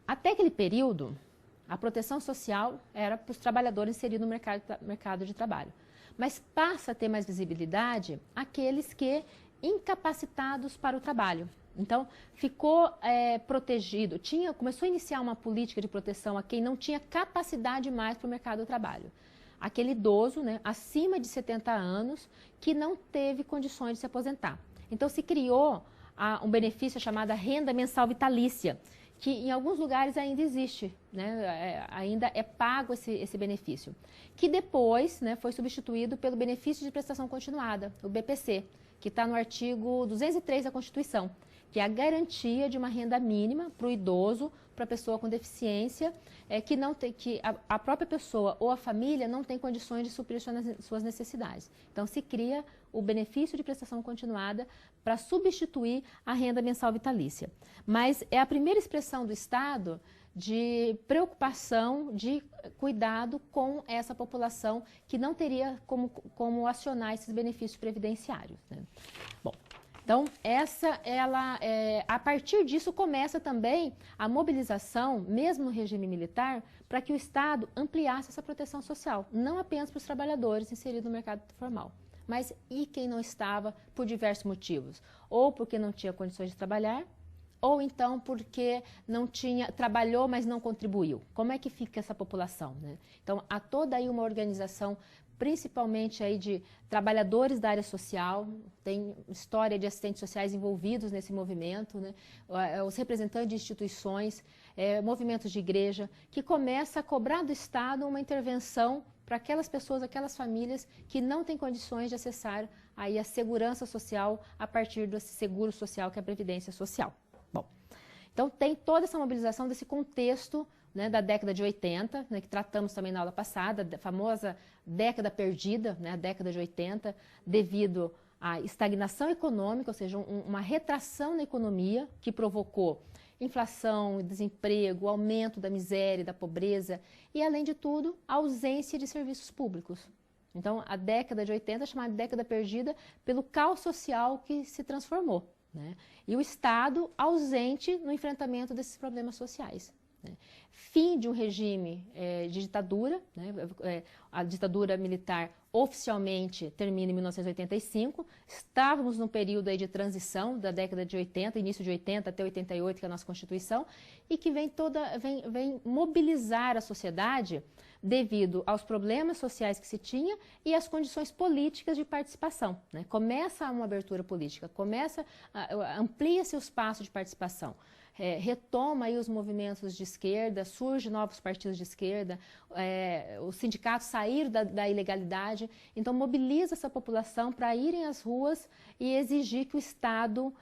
Speaker 2: até aquele período, a proteção social era para os trabalhadores inseridos no mercado de trabalho. Mas passa a ter mais visibilidade aqueles que incapacitados para o trabalho. Então, ficou protegido, começou a iniciar uma política de proteção a quem não tinha capacidade mais para o mercado do trabalho. Aquele idoso, né, acima de 70 anos, que não teve condições de se aposentar. Então, se criou um benefício chamado renda mensal vitalícia, que em alguns lugares ainda existe, né, ainda é pago esse benefício, que depois, né, foi substituído pelo benefício de prestação continuada, o BPC, que está no artigo 203 da Constituição, que é a garantia de uma renda mínima para o idoso, para a pessoa com deficiência, que a própria pessoa ou a família não tem condições de suprir suas necessidades. Então, se cria o benefício de prestação continuada para substituir a renda mensal vitalícia. Mas é a primeira expressão do Estado de preocupação, de cuidado com essa população que não teria como acionar esses benefícios previdenciários, né? Bom, então, a partir disso começa também a mobilização, mesmo no regime militar, para que o Estado ampliasse essa proteção social, não apenas para os trabalhadores inseridos no mercado formal, mas e quem não estava por diversos motivos, ou porque não tinha condições de trabalhar, ou então porque trabalhou, mas não contribuiu. Como é que fica essa população, né? Então, há toda aí uma organização, principalmente aí de trabalhadores da área social, tem história de assistentes sociais envolvidos nesse movimento, né? Os representantes de instituições, movimentos de igreja, que começa a cobrar do Estado uma intervenção para aquelas pessoas, aquelas famílias que não têm condições de acessar aí a segurança social a partir desse seguro social que é a Previdência Social. Bom, então tem toda essa mobilização desse contexto, né, da década de 80, né, que tratamos também na aula passada, a famosa década perdida, né, a década de 80, devido à estagnação econômica, ou seja, uma retração na economia que provocou inflação, desemprego, aumento da miséria e da pobreza e, além de tudo, a ausência de serviços públicos. Então, a década de 80 é chamada de década perdida pelo caos social que se transformou, né? E o Estado ausente no enfrentamento desses problemas sociais, né? Fim de um regime de ditadura, né? A ditadura militar oficialmente termina em 1985, estávamos num período aí de transição da década de 80, início de 80 até 88, que é a nossa Constituição, e que vem mobilizar a sociedade devido aos problemas sociais que se tinha e às condições políticas de participação, né? Começa uma abertura política, amplia-se o espaço de participação. Retoma aí os movimentos de esquerda, surgem novos partidos de esquerda, os sindicatos saíram da ilegalidade, então mobiliza essa população para irem às ruas e exigir que o Estado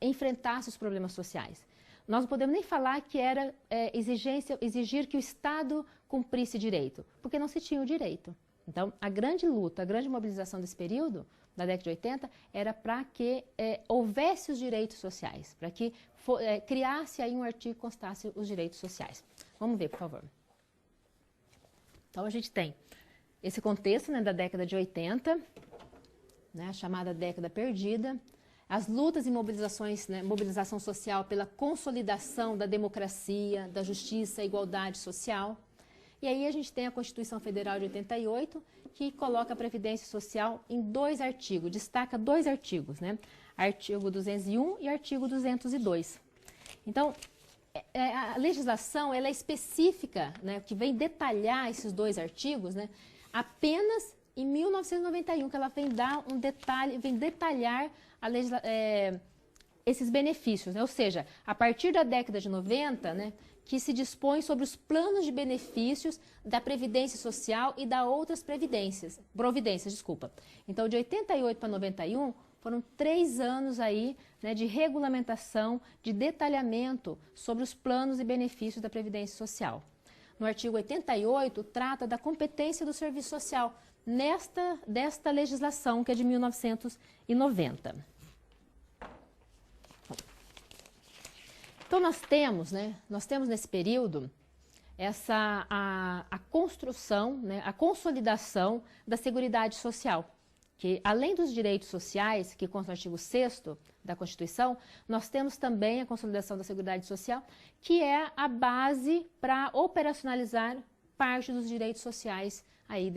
Speaker 2: enfrentasse os problemas sociais. Nós não podemos nem falar que era exigir que o Estado cumprisse direito, porque não se tinha o direito. Então, a grande luta, a grande mobilização desse período, da década de 80, era para que houvesse os direitos sociais, para que criasse aí um artigo que constasse os direitos sociais. Vamos ver, por favor. Então, a gente tem esse contexto, né, da década de 80, né, a chamada década perdida, as lutas e mobilizações, né, mobilização social pela consolidação da democracia, da justiça e igualdade social. E aí a gente tem a Constituição Federal de 88, que coloca a Previdência Social em 2 artigos, destaca 2 artigos, né? Artigo 201 e artigo 202. Então, a legislação ela é específica, né, que vem detalhar esses 2 artigos, né, apenas em 1991, que ela vem dar um detalhe, vem detalhar esses benefícios, né? Ou seja, a partir da década de 90, né, que se dispõe sobre os planos de benefícios da Previdência Social e da outras providências. Então, de 88 para 91, foram 3 anos aí, né, de regulamentação, de detalhamento sobre os planos e benefícios da Previdência Social. No artigo 88, trata da competência do serviço social desta legislação, que é de 1990. Então nós temos nesse período a construção, né, a consolidação da Seguridade Social, que além dos direitos sociais, que consta no artigo 6º da Constituição, nós temos também a consolidação da Seguridade Social, que é a base para operacionalizar parte dos direitos sociais aí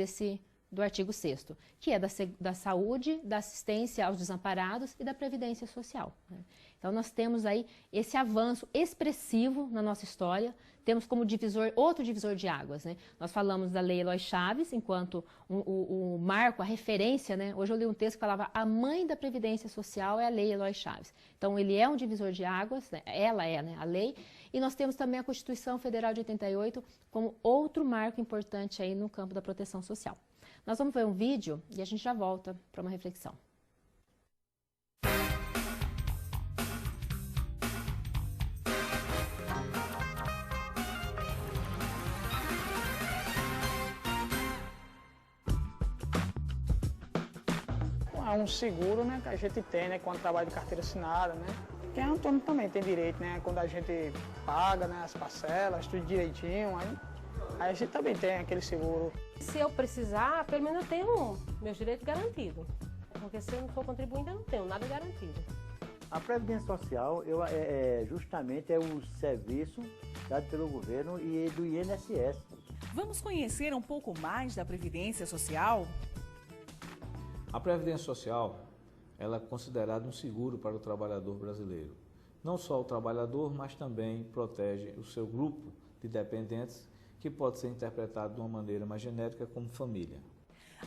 Speaker 2: do artigo 6º, que é da saúde, da assistência aos desamparados e da previdência social, né? Então nós temos aí esse avanço expressivo na nossa história, temos como outro divisor de águas, né? Nós falamos da Lei Eloy Chaves, enquanto o marco, a referência, né? Hoje eu li um texto que falava a mãe da Previdência Social é a Lei Eloy Chaves. Então ele é um divisor de águas, né? Ela é, né, a lei, e nós temos também a Constituição Federal de 88 como outro marco importante aí no campo da proteção social. Nós vamos ver um vídeo e a gente já volta para uma reflexão.
Speaker 3: É um seguro, né, que a gente tem, né, quando trabalha de carteira assinada, né? Quem é autônomo também tem direito, né? Quando a gente paga, né, as parcelas, tudo direitinho, aí a gente também tem aquele seguro.
Speaker 4: Se eu precisar, pelo menos eu tenho meus direitos garantidos. Porque se eu não for contribuinte, eu não tenho nada garantido.
Speaker 5: A Previdência Social justamente é o serviço dado pelo governo e do INSS.
Speaker 6: Vamos conhecer um pouco mais da Previdência Social?
Speaker 7: A Previdência Social, ela é considerada um seguro para o trabalhador brasileiro. Não só o trabalhador, mas também protege o seu grupo de dependentes, que pode ser interpretado de uma maneira mais genérica como família.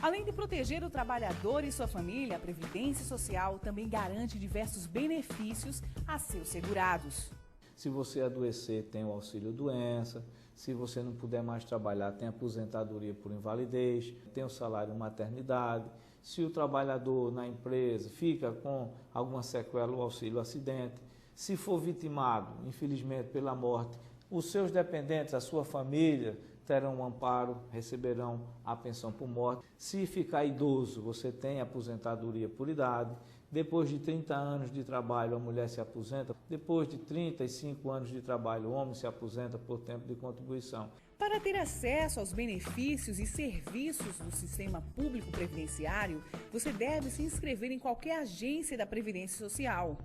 Speaker 6: Além de proteger o trabalhador e sua família, a Previdência Social também garante diversos benefícios a seus segurados.
Speaker 7: Se você adoecer, tem o auxílio-doença. Se você não puder mais trabalhar, tem a aposentadoria por invalidez, tem o salário maternidade. Se o trabalhador na empresa fica com alguma sequela, o auxílio-acidente. Se for vitimado, infelizmente, pela morte, os seus dependentes, a sua família, terão um amparo, receberão a pensão por morte. Se ficar idoso, você tem aposentadoria por idade. Depois de 30 anos de trabalho, a mulher se aposenta. Depois de 35 anos de trabalho, o homem se aposenta por tempo de contribuição.
Speaker 6: Para ter acesso aos benefícios e serviços do sistema público previdenciário, você deve se inscrever em qualquer agência da Previdência Social.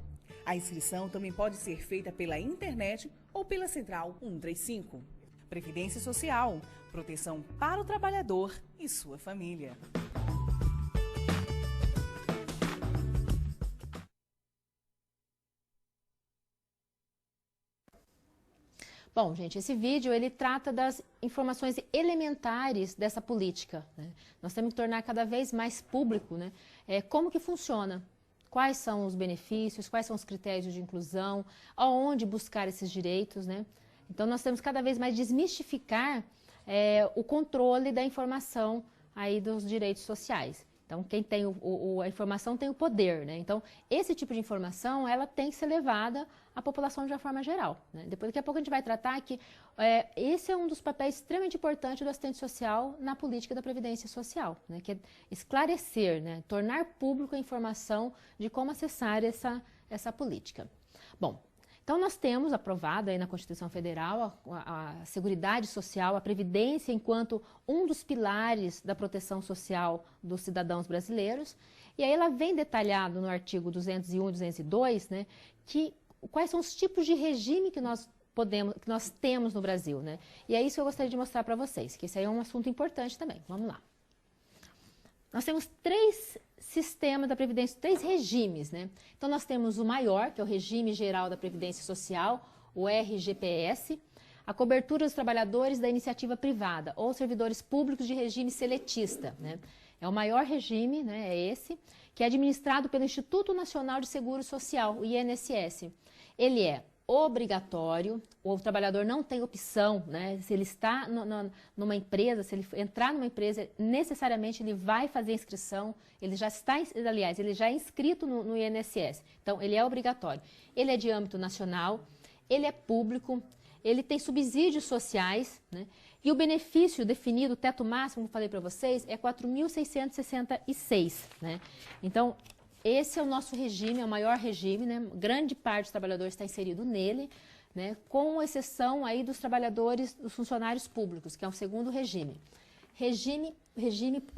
Speaker 6: A inscrição também pode ser feita pela internet ou pela Central 135. Previdência Social, proteção para o trabalhador e sua família.
Speaker 2: Bom, gente, esse vídeo ele trata das informações elementares dessa política, né? Nós temos que tornar cada vez mais público, né, como que funciona, quais são os benefícios, quais são os critérios de inclusão, aonde buscar esses direitos, né? Então nós temos cada vez mais desmistificar o controle da informação aí dos direitos sociais. Então, quem tem a informação tem o poder, né? Então, esse tipo de informação, ela tem que ser levada à população de uma forma geral, né? Depois, daqui a pouco, a gente vai tratar que esse é um dos papéis extremamente importantes do assistente social na política da Previdência Social, né? Que é esclarecer, né? Tornar público a informação de como acessar essa política. Bom, então nós temos aprovado aí na Constituição Federal a Seguridade Social, a Previdência enquanto um dos pilares da proteção social dos cidadãos brasileiros. E aí ela vem detalhado no artigo 201 e 202, né, quais são os tipos de regime que nós temos no Brasil, né? E é isso que eu gostaria de mostrar para vocês, que esse aí é um assunto importante também. Vamos lá. Nós temos 3 sistemas da Previdência, 3 regimes, né? Então, nós temos o maior, que é o Regime Geral da Previdência Social, o RGPS, a cobertura dos trabalhadores da iniciativa privada ou servidores públicos de regime seletista, né? É o maior regime, né? É esse, que é administrado pelo Instituto Nacional de Seguro Social, o INSS. Ele é obrigatório, o trabalhador não tem opção, né? Se ele está numa empresa, se ele entrar numa empresa, necessariamente ele vai fazer a inscrição, ele já está, aliás, ele já é inscrito no INSS, então ele é obrigatório. Ele é de âmbito nacional, ele é público, ele tem subsídios sociais, né? E o benefício definido, o teto máximo, que eu falei para vocês, é 4.666, né? Então, esse é o nosso regime, é o maior regime, né? Grande parte dos trabalhadores está inserido nele. né, com exceção aí dos trabalhadores, dos funcionários públicos, que é o segundo regime. Regime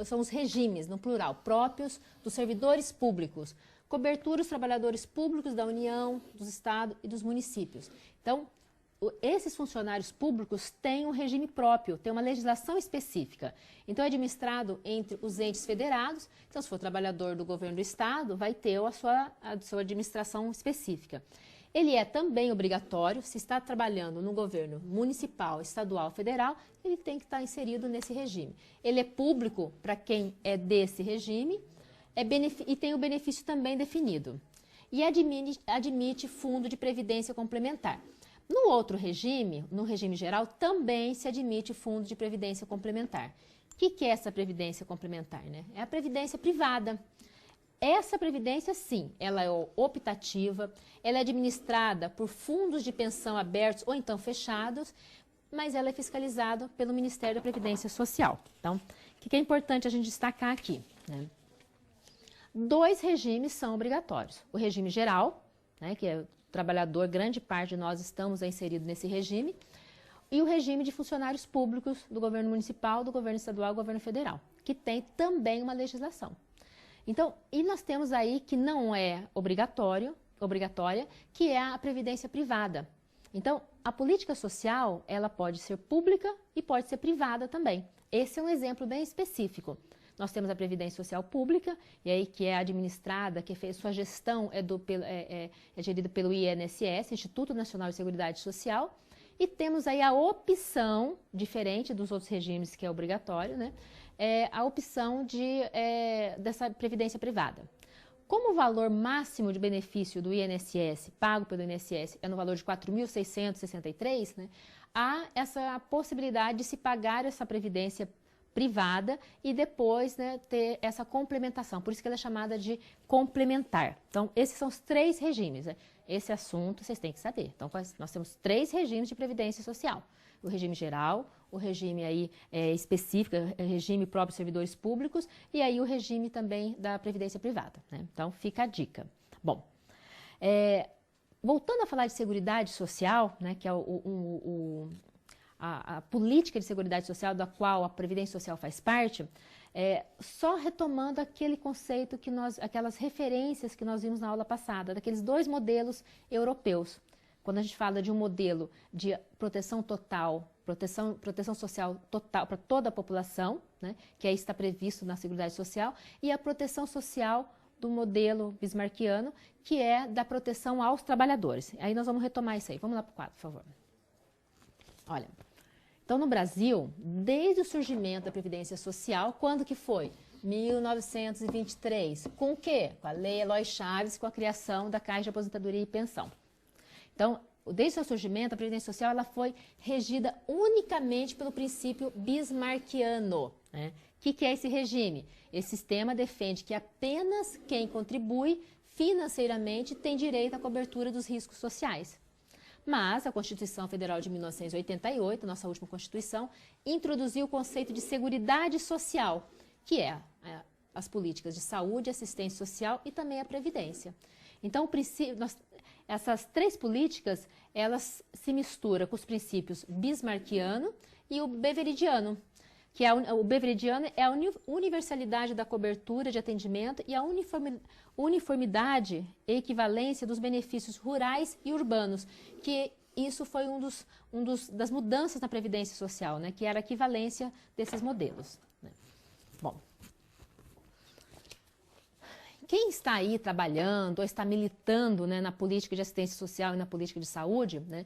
Speaker 2: são os regimes, no plural, próprios dos servidores públicos. Cobertura os trabalhadores públicos da União, dos Estados e dos municípios. Então, esses funcionários públicos têm um regime próprio, têm uma legislação específica. Então, é administrado entre os entes federados. Então, se for trabalhador do governo do Estado, vai ter a sua administração específica. Ele é também obrigatório, se está trabalhando no governo municipal, estadual, federal, ele tem que estar inserido nesse regime. Ele é público para quem é desse regime e tem o benefício também definido. E admite fundo de previdência complementar. No outro regime, no regime geral, também se admite fundo de previdência complementar. O que é essa previdência complementar, né? É a previdência privada. Essa previdência, sim, ela é optativa, ela é administrada por fundos de pensão abertos ou então fechados, mas ela é fiscalizada pelo Ministério da Previdência Social. Então, o que é importante a gente destacar aqui, né? 2 regimes são obrigatórios. O regime geral, né, que é o trabalhador, grande parte de nós estamos inseridos nesse regime, e o regime de funcionários públicos do governo municipal, do governo estadual e do governo federal, que tem também uma legislação. Então, e nós temos aí que não é obrigatória, que é a previdência privada. Então, a política social, ela pode ser pública e pode ser privada também. Esse é um exemplo bem específico. Nós temos a Previdência Social Pública, e aí que é administrada, sua gestão é gerida pelo INSS, Instituto Nacional de Seguridade Social, e temos aí a opção, diferente dos outros regimes que é obrigatório, né, a opção dessa Previdência Privada. Como o valor máximo de benefício do INSS, pago pelo INSS, é no valor de R$ 4.663, né, há essa possibilidade de se pagar essa previdência privada e depois, né, ter essa complementação. Por isso que ela é chamada de complementar. Então, esses são os 3 regimes. Né? Esse assunto vocês têm que saber. Então, nós temos 3 regimes de previdência social. O regime geral, o regime aí, específico, regime próprio de servidores públicos e aí o regime também da previdência privada. Né? Então, fica a dica. Bom, voltando a falar de seguridade social, né, que é a política de seguridade social da qual a Previdência Social faz parte, só retomando aquele conceito aquelas referências que nós vimos na aula passada, daqueles 2 modelos europeus. Quando a gente fala de um modelo de proteção total, proteção social total para toda a população, né, que aí está previsto na Seguridade Social, e a proteção social do modelo bismarckiano, que é da proteção aos trabalhadores. Aí nós vamos retomar isso aí. Vamos lá para o quadro, por favor. Olha, então no Brasil, desde o surgimento da Previdência Social, quando que foi? 1923. Com o quê? Com a Lei Eloy Chaves, com a criação da Caixa de Aposentadoria e Pensão. Então, desde o seu surgimento, a Previdência Social ela foi regida unicamente pelo princípio bismarckiano. Né? O que é esse regime? Esse sistema defende que apenas quem contribui financeiramente tem direito à cobertura dos riscos sociais. Mas a Constituição Federal de 1988, nossa última Constituição, introduziu o conceito de seguridade social, que é as políticas de saúde, assistência social e também a previdência. Então, essas 3 políticas, elas se misturam com os princípios bismarckiano e o beveridiano, que o beveridiano é a universalidade da cobertura de atendimento e a uniformidade e equivalência dos benefícios rurais e urbanos, que isso foi das mudanças na Previdência Social, né, que era a equivalência desses modelos. Né. Bom, quem está aí trabalhando ou está militando, né, na política de assistência social e na política de saúde, né,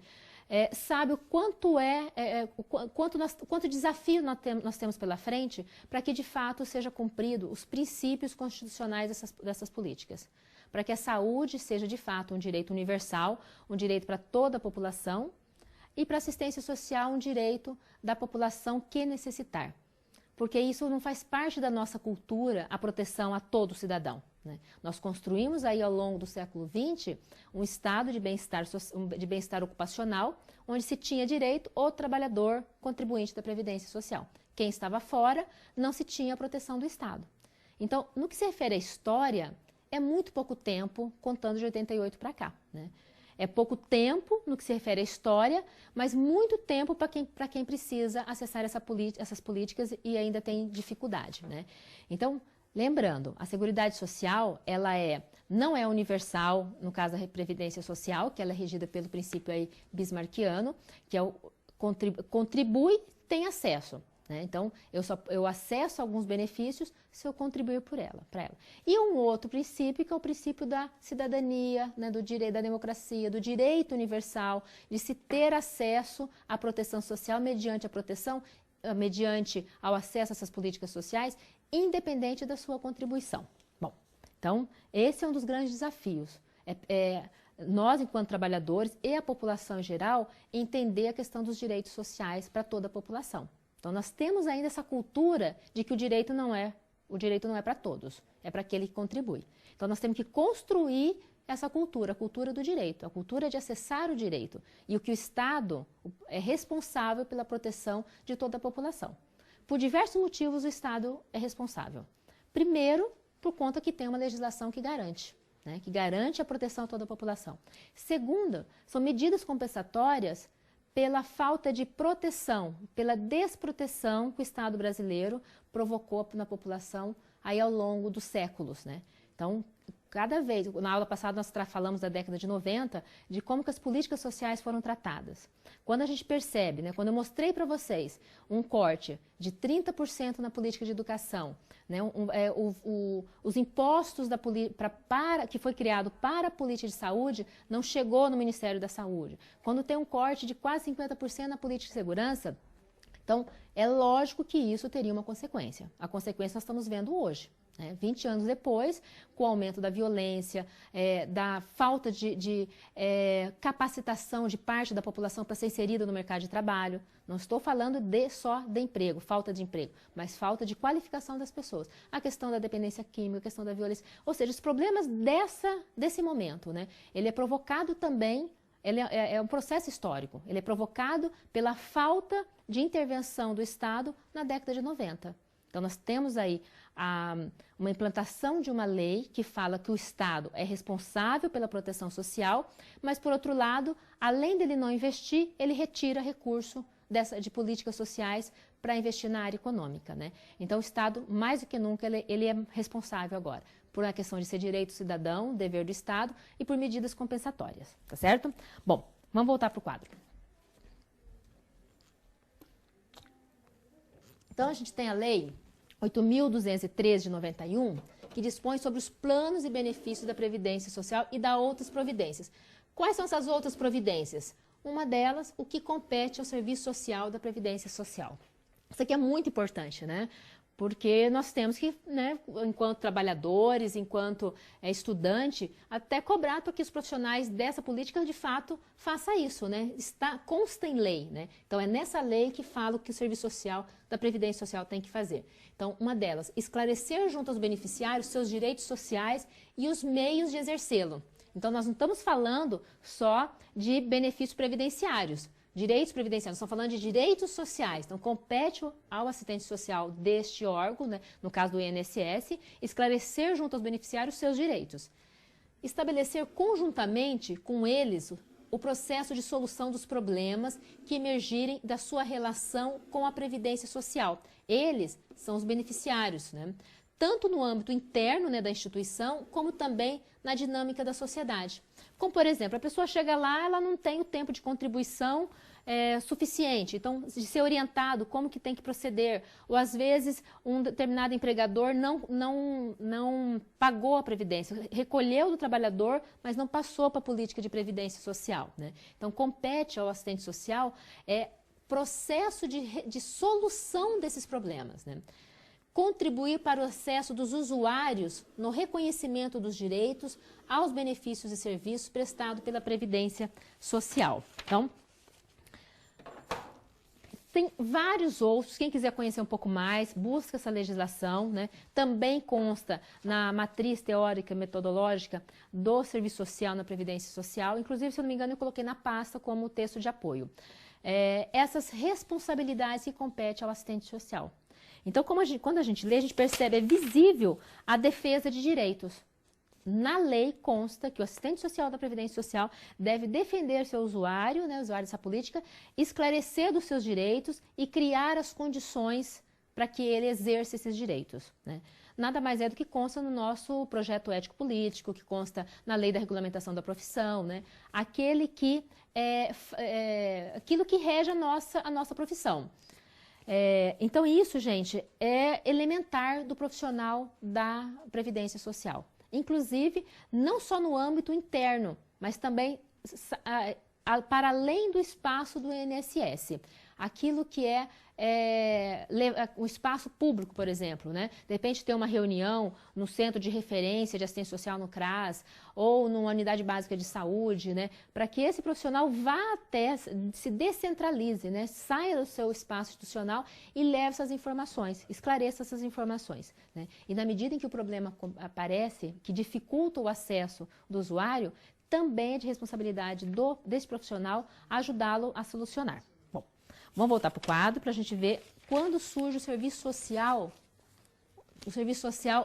Speaker 2: sabe o quanto desafio nós temos pela frente para que de fato seja cumprido os princípios constitucionais dessas políticas. Para que a saúde seja de fato um direito universal, um direito para toda a população e para a assistência social um direito da população que necessitar. Porque isso não faz parte da nossa cultura, a proteção a todo cidadão. Né? Nós construímos aí ao longo do século XX um estado de bem-estar ocupacional, onde se tinha direito o trabalhador contribuinte da Previdência Social. Quem estava fora não se tinha a proteção do Estado. Então, no que se refere à história, é muito pouco tempo, contando de 88 para cá. Né? É pouco tempo no que se refere à história, mas muito tempo para quem precisa acessar essas políticas e ainda tem dificuldade, né? Então, lembrando, a Seguridade Social, ela não é universal, no caso da Previdência Social, que ela é regida pelo princípio aí bismarquiano, que é o contribui, tem acesso. Né? Então, eu acesso alguns benefícios se eu contribuir para ela. E um outro princípio, que é o princípio da cidadania, né? Do direito da democracia, do direito universal, de se ter acesso à proteção social mediante mediante ao acesso a essas políticas sociais, independente da sua contribuição. Bom, então, esse é um dos grandes desafios. Nós, enquanto trabalhadores e a população em geral, entender a questão dos direitos sociais para toda a população. Então, nós temos ainda essa cultura de que o direito não é para todos, é para aquele que contribui. Então, nós temos que construir essa cultura, a cultura do direito, a cultura de acessar o direito. E o que o Estado é responsável pela proteção de toda a população. Por diversos motivos, o Estado é responsável. Primeiro, por conta que tem uma legislação que garante, né, que garante a proteção a toda a população. Segundo, são medidas compensatórias pela falta de proteção, pela desproteção que o Estado brasileiro provocou na população aí ao longo dos séculos, né? Então, cada vez, na aula passada nós falamos da década de 90, de como que as políticas sociais foram tratadas. Quando a gente percebe, né, quando eu mostrei para vocês um corte de 30% na política de educação, né, os impostos que foi criado para a política de saúde não chegou no Ministério da Saúde. Quando tem um corte de quase 50% na política de segurança, então é lógico que isso teria uma consequência. A consequência nós estamos vendo hoje. 20 anos depois, com o aumento da violência, da falta de capacitação de parte da população para ser inserida no mercado de trabalho. Não estou falando só de emprego, falta de emprego, mas falta de qualificação das pessoas. A questão da dependência química, a questão da violência. Ou seja, os problemas desse momento, né? Ele é provocado também, é um processo histórico, ele é provocado pela falta de intervenção do Estado na década de 90. Então, nós temos aí uma implantação de uma lei que fala que o Estado é responsável pela proteção social, mas, por outro lado, além dele não investir, ele retira recurso de políticas sociais para investir na área econômica, né? Então, o Estado, mais do que nunca, ele é responsável agora por uma questão de ser direito cidadão, dever do Estado, e por medidas compensatórias, tá certo? Bom, vamos voltar para o quadro. Então, a gente tem a lei 8.213 de 91, que dispõe sobre os planos e benefícios da Previdência Social e da outras providências. Quais são essas outras providências? Uma delas, o que compete ao serviço social da Previdência Social. Isso aqui é muito importante, né? Porque nós temos que, né, enquanto trabalhadores, enquanto estudante, até cobrar para que os profissionais dessa política, de fato, façam isso, né? Consta em lei, né? Então, é nessa lei que fala o que o serviço social da Previdência Social tem que fazer. Então, uma delas, esclarecer junto aos beneficiários seus direitos sociais e os meios de exercê-lo. Então, nós não estamos falando só de benefícios previdenciários. Direitos previdenciários, estamos falando de direitos sociais. Então, compete ao assistente social deste órgão, né, no caso do INSS, esclarecer junto aos beneficiários seus direitos. Estabelecer conjuntamente com eles o processo de solução dos problemas que emergirem da sua relação com a Previdência Social. Eles são os beneficiários, né? Tanto no âmbito interno, né, da instituição, como também na dinâmica da sociedade. Como, por exemplo, a pessoa chega lá, ela não tem o tempo de contribuição suficiente, então, de ser orientado como que tem que proceder, ou às vezes um determinado empregador não pagou a previdência, recolheu do trabalhador, mas não passou para a política de previdência social, né? Então, compete ao assistente social processo de solução desses problemas, né? Contribuir para o acesso dos usuários no reconhecimento dos direitos aos benefícios e serviços prestados pela Previdência Social. Então, tem vários outros, quem quiser conhecer um pouco mais, busca essa legislação, né? Também consta na matriz teórica e metodológica do Serviço Social na Previdência Social, inclusive, se eu não me engano, eu coloquei na pasta como texto de apoio. Essas responsabilidades que competem ao assistente social. Então, quando a gente lê, a gente percebe, é visível a defesa de direitos. na lei consta que o assistente social da Previdência Social deve defender seu usuário, né, usuário dessa política, esclarecer dos seus direitos e criar as condições para que ele exerça esses direitos, né? Nada mais é do que consta no nosso projeto ético-político, que consta na lei da regulamentação da profissão, né? Aquilo que rege a nossa profissão. Então isso, gente, é elementar do profissional da Previdência Social. Inclusive, não só no âmbito interno, mas também para além do espaço do INSS. Aquilo que é o espaço público, por exemplo, né? De repente ter uma reunião no Centro de Referência de Assistência Social no CRAS ou numa unidade básica de saúde, né? Para que esse profissional vá até, se descentralize, né? Saia do seu espaço institucional e leve essas informações, esclareça essas informações, né? E na medida em que o problema aparece, que dificulta o acesso do usuário, também é de responsabilidade desse profissional ajudá-lo a solucionar. Vamos voltar para o quadro para a gente ver quando surge o serviço social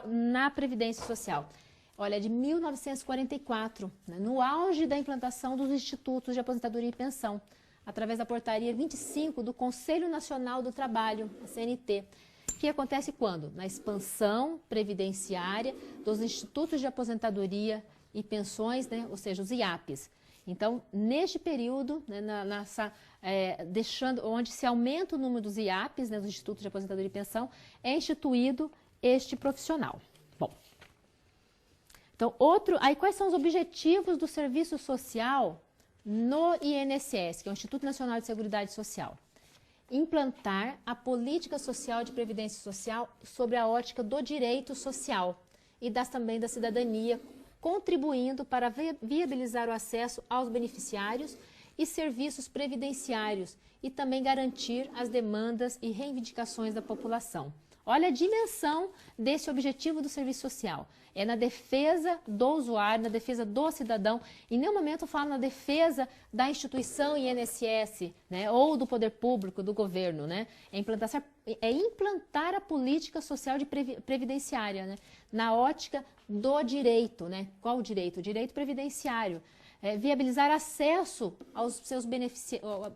Speaker 2: na Previdência Social. Olha, é de 1944, né, no auge da implantação dos institutos de aposentadoria e pensão, através da portaria 25 do Conselho Nacional do Trabalho, a CNT, que acontece quando? Na expansão previdenciária dos institutos de aposentadoria e pensões, né, ou seja, os IAPs. Então, neste período, né, onde se aumenta o número dos IAPs, né, dos Institutos de Aposentadoria e Pensão, é instituído este profissional. Bom, então, aí quais são os objetivos do serviço social no INSS, que é o Instituto Nacional de Seguridade Social? Implantar a política social de previdência social sobre a ótica do direito social e também da cidadania, contribuindo para viabilizar o acesso aos beneficiários e serviços previdenciários e também garantir as demandas e reivindicações da população. Olha a dimensão desse objetivo do serviço social. É na defesa do usuário, na defesa do cidadão. Em nenhum momento eu falo na defesa da instituição INSS, né, ou do poder público, do governo, né? É implantar a política social de previdenciária, né, na ótica do direito, né? Qual o direito? O direito previdenciário. Viabilizar acesso aos seus beneficiários,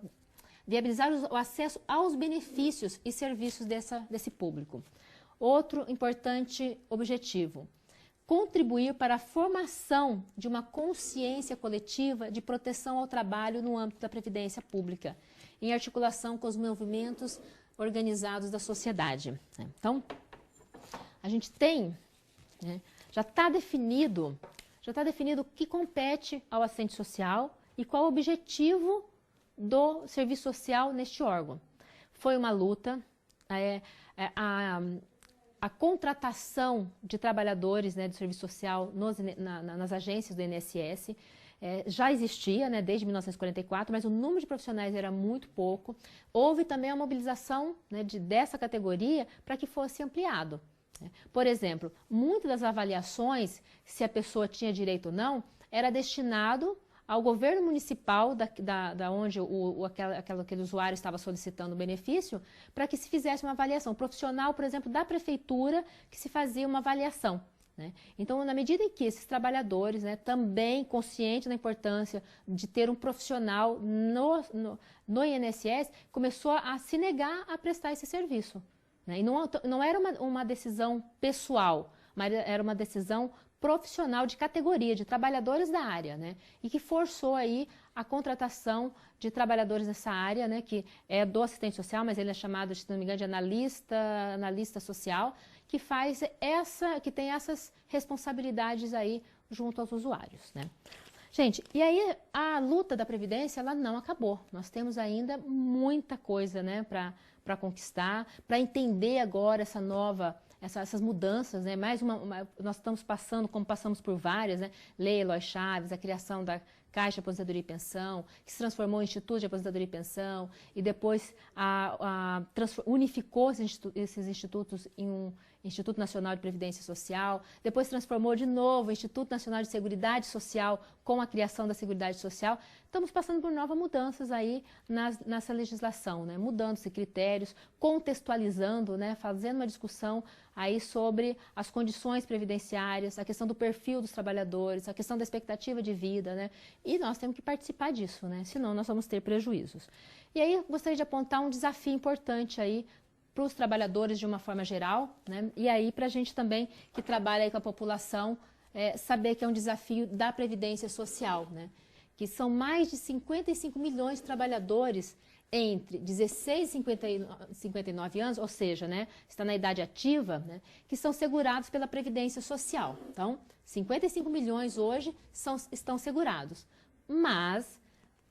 Speaker 2: viabilizar o acesso aos benefícios e serviços desse público. Outro importante objetivo, contribuir para a formação de uma consciência coletiva de proteção ao trabalho no âmbito da previdência pública, em articulação com os movimentos organizados da sociedade. Então, a gente tem, né, já está definido o que compete ao assistente social e qual o objetivo do serviço social neste órgão. Foi uma luta, a contratação de trabalhadores, né, do serviço social nas agências do INSS já existia, né, desde 1944, mas o número de profissionais era muito pouco. Houve também a mobilização, né, dessa categoria para que fosse ampliado. Por exemplo, muitas das avaliações, se a pessoa tinha direito ou não, era destinado ao governo municipal da onde aquele usuário estava solicitando o benefício, para que se fizesse uma avaliação. Profissional, por exemplo, da prefeitura, que se fazia uma avaliação, né? Então, na medida em que esses trabalhadores, né, também conscientes da importância de ter um profissional no INSS, começou a se negar a prestar esse serviço, né? E não era uma decisão pessoal, mas era uma decisão profissional de categoria, de trabalhadores da área, né? E que forçou aí a contratação de trabalhadores nessa área, né? Que é do assistente social, mas ele é chamado, se não me engano, de analista social, que tem essas responsabilidades aí junto aos usuários, né? Gente, e aí a luta da Previdência, ela não acabou. Nós temos ainda muita coisa, né, para conquistar, para entender agora essas mudanças, né? Nós estamos passando, como passamos por várias, né? Lei Eloy Chaves, a criação da Caixa de Aposentadoria e Pensão, que se transformou em Instituto de Aposentadoria e Pensão, e depois unificou esses institutos em Instituto Nacional de Previdência Social, depois transformou de novo o Instituto Nacional de Seguridade Social com a criação da Seguridade Social. Estamos passando por novas mudanças aí nessa legislação, né? Mudando-se critérios, contextualizando, né? Fazendo uma discussão aí sobre as condições previdenciárias, a questão do perfil dos trabalhadores, a questão da expectativa de vida, né? E nós temos que participar disso, né? Senão nós vamos ter prejuízos. E aí eu gostaria de apontar um desafio importante aí para os trabalhadores de uma forma geral, né? E aí para a gente também que trabalha aí com a população, saber que é um desafio da Previdência Social, né? Que são mais de 55 milhões de trabalhadores entre 16 e 59 anos, ou seja, né, está na idade ativa, né, que são segurados pela Previdência Social. Então, 55 milhões hoje estão segurados, mas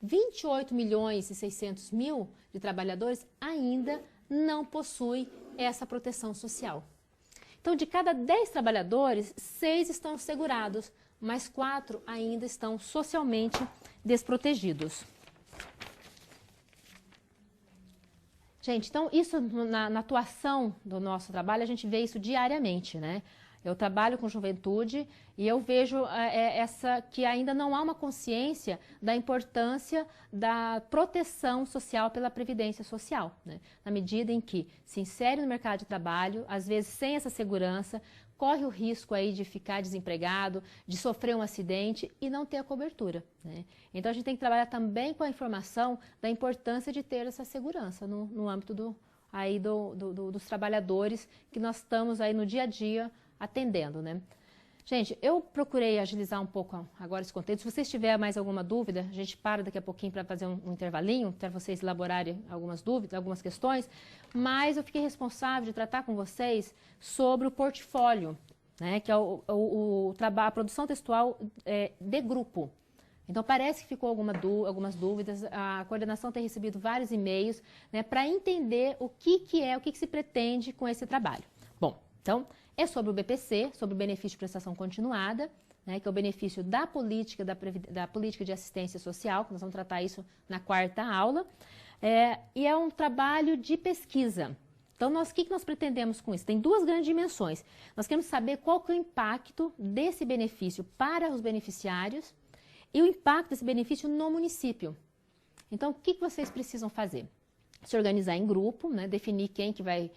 Speaker 2: 28 milhões e 600 mil de trabalhadores ainda não possuem essa proteção social. Então, de cada 10 trabalhadores, 6 estão segurados, mas 4 ainda estão socialmente desprotegidos. Gente, então isso na atuação do nosso trabalho, a gente vê isso diariamente, né? Eu trabalho com juventude e eu vejo que ainda não há uma consciência da importância da proteção social pela Previdência Social, né? Na medida em que se insere no mercado de trabalho, às vezes sem essa segurança, corre o risco aí de ficar desempregado, de sofrer um acidente e não ter a cobertura, né? Então a gente tem que trabalhar também com a informação da importância de ter essa segurança no âmbito dos trabalhadores que nós estamos aí no dia a dia atendendo, né? Gente, eu procurei agilizar um pouco agora esse conteúdo. Se vocês tiverem mais alguma dúvida, a gente para daqui a pouquinho para fazer um intervalinho, para vocês elaborarem algumas dúvidas, algumas questões, mas eu fiquei responsável de tratar com vocês sobre o portfólio, né, que é a produção textual de grupo. Então, parece que ficou algumas dúvidas, a coordenação tem recebido vários e-mails, né, para entender o que se pretende com esse trabalho. Bom, então, é sobre o BPC, sobre o benefício de prestação continuada, né, que é o benefício da política de assistência social, que nós vamos tratar isso na 4ª aula, e é um trabalho de pesquisa. Então, o que nós pretendemos com isso? Tem 2 grandes dimensões. Nós queremos saber qual que é o impacto desse benefício para os beneficiários e o impacto desse benefício no município. Então, o que vocês precisam fazer? Se organizar em grupo, né, definir quem que vai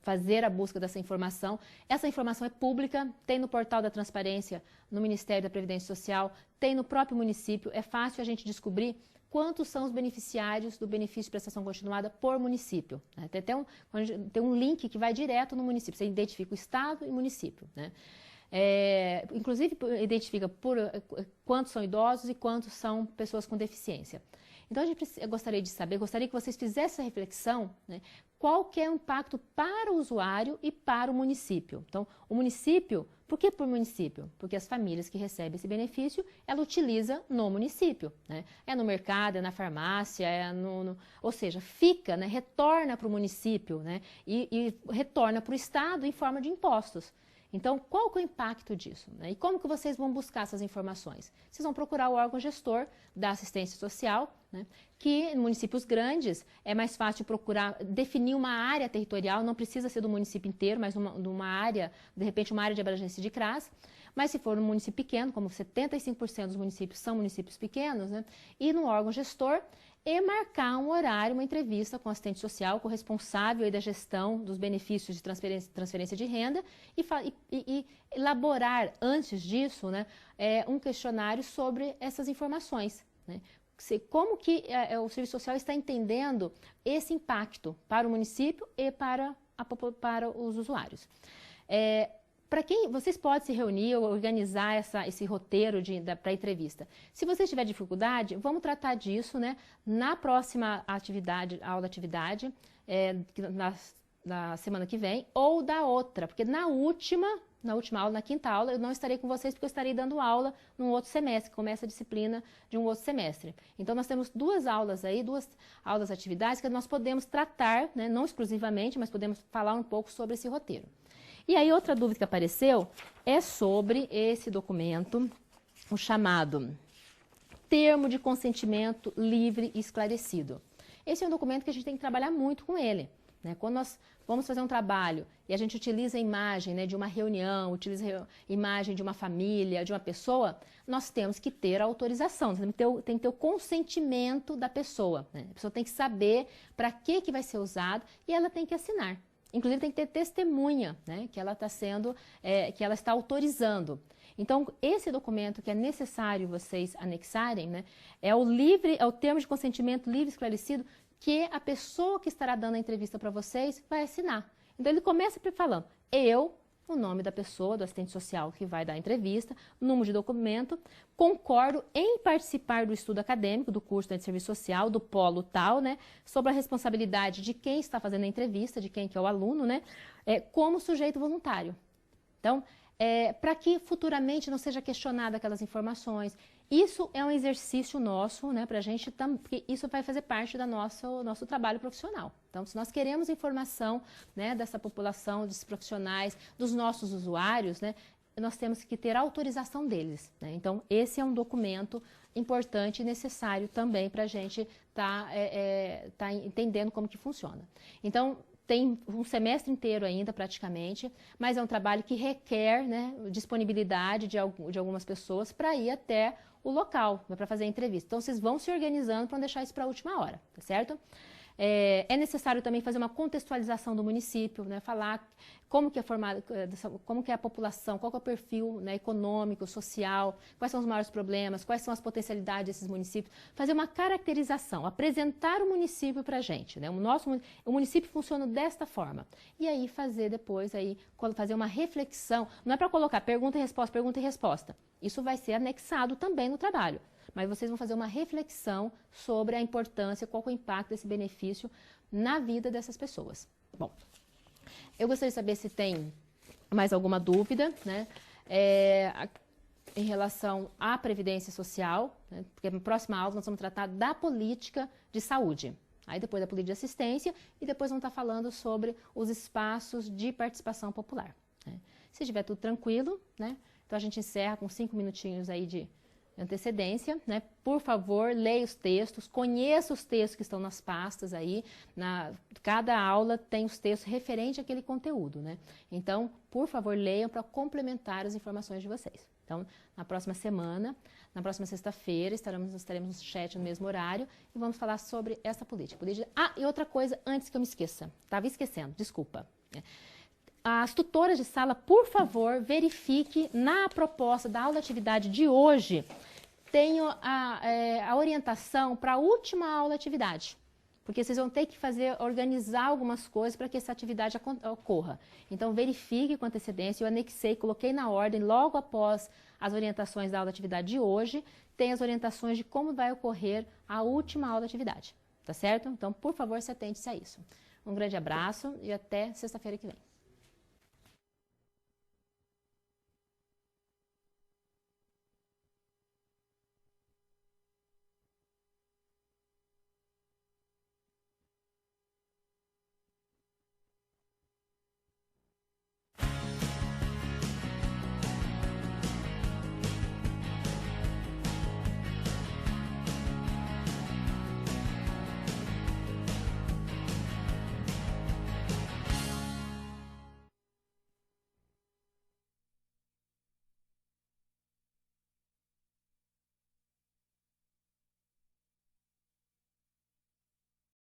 Speaker 2: fazer a busca dessa informação. Essa informação é pública, tem no portal da transparência, no Ministério da Previdência Social, tem no próprio município. É fácil a gente descobrir quantos são os beneficiários do benefício de prestação continuada por município, né? Tem um link que vai direto no município, você identifica o estado e o município, né? Inclusive identifica por quantos são idosos e quantos são pessoas com deficiência. Então, eu gostaria que vocês fizessem essa reflexão, né, qual que é o impacto para o usuário e para o município. Então, o município, por que por município? Porque as famílias que recebem esse benefício, ela utiliza no município, né? É no mercado, é na farmácia, ou seja, fica, né, retorna para o município, né, e retorna para o Estado em forma de impostos. Então, qual que é o impacto disso, né? E como que vocês vão buscar essas informações? Vocês vão procurar o órgão gestor da assistência social, né? Que em municípios grandes é mais fácil procurar definir uma área territorial, não precisa ser do município inteiro, mas uma área, de repente uma área de abrangência de CRAS. Mas se for um município pequeno, como 75% dos municípios são municípios pequenos, né? E no órgão gestor, e marcar um horário, uma entrevista com o assistente social, com o responsável aí da gestão dos benefícios de transferência de renda e elaborar, antes disso, né, um questionário sobre essas informações, né? Como que o serviço social está entendendo esse impacto para o município e para os usuários. Para quem vocês podem se reunir ou organizar esse roteiro para a entrevista. Se vocês tiverem dificuldade, vamos tratar disso, né, na próxima aula da atividade, na semana que vem, ou da outra, porque na última aula, na 5ª aula, eu não estarei com vocês porque eu estarei dando aula num outro semestre, começa a disciplina de um outro semestre. Então, nós temos 2 aulas aí, 2 aulas atividades que nós podemos tratar, né, não exclusivamente, mas podemos falar um pouco sobre esse roteiro. E aí, outra dúvida que apareceu é sobre esse documento, o chamado Termo de Consentimento Livre e Esclarecido. Esse é um documento que a gente tem que trabalhar muito com ele, né? Quando nós vamos fazer um trabalho e a gente utiliza a imagem, né, de uma reunião, utiliza a imagem de uma família, de uma pessoa, nós temos que ter a autorização, tem que ter o consentimento da pessoa, né? A pessoa tem que saber para que vai ser usado e ela tem que assinar. Inclusive tem que ter testemunha, né, que ela que ela está autorizando. Então, esse documento que é necessário vocês anexarem, né, é o termo de consentimento livre e esclarecido que a pessoa que estará dando a entrevista para vocês vai assinar. Então, ele começa falando, o nome da pessoa, do assistente social que vai dar a entrevista, número de documento, concordo em participar do estudo acadêmico, do curso de serviço social, do polo tal, né, sobre a responsabilidade de quem está fazendo a entrevista, de quem que é o aluno, né, como sujeito voluntário. Então, para que futuramente não seja questionada aquelas informações. Isso é um exercício nosso, né, para a gente, porque isso vai fazer parte do nosso trabalho profissional. Então, se nós queremos informação, né, dessa população, desses profissionais, dos nossos usuários, né, nós temos que ter autorização deles, né? Então, esse é um documento importante e necessário também para a gente tá entendendo como que funciona. Então, tem um semestre inteiro ainda, praticamente, mas é um trabalho que requer, né, disponibilidade de algumas pessoas para ir até o local, para fazer a entrevista. Então, vocês vão se organizando para não deixar isso para a última hora, tá certo? É necessário também fazer uma contextualização do município, né, falar como que é formado, como que é a população, qual que é o perfil, né, econômico, social, quais são os maiores problemas, quais são as potencialidades desses municípios, fazer uma caracterização, apresentar o município para a gente, né, o município funciona desta forma, e aí fazer depois, fazer uma reflexão, não é para colocar pergunta e resposta, isso vai ser anexado também no trabalho. Mas vocês vão fazer uma reflexão sobre a importância, qual é o impacto desse benefício na vida dessas pessoas. Bom, eu gostaria de saber se tem mais alguma dúvida, né, em relação à Previdência Social, né, porque na próxima aula nós vamos tratar da política de saúde. Aí depois da política de assistência e depois vamos estar falando sobre os espaços de participação popular, né. Se estiver tudo tranquilo, né, então a gente encerra com 5 minutinhos aí de antecedência, né? Por favor, leia os textos, conheça os textos que estão nas pastas aí, cada aula tem os textos referentes àquele conteúdo, né? Então, por favor, leiam para complementar as informações de vocês. Então, na próxima semana, na próxima sexta-feira, estaremos no chat no mesmo horário e vamos falar sobre essa política. Ah, e outra coisa, antes que eu me esqueça, estava esquecendo, desculpa. As tutoras de sala, por favor, verifique na proposta da aula de atividade de hoje, tenho a orientação para a última aula de atividade, porque vocês vão ter que organizar algumas coisas para que essa atividade ocorra. Então, verifique com antecedência, eu anexei, coloquei na ordem, logo após as orientações da aula de atividade de hoje, tem as orientações de como vai ocorrer a última aula de atividade, tá certo? Então, por favor, se atente-se a isso. Um grande abraço e até sexta-feira que vem.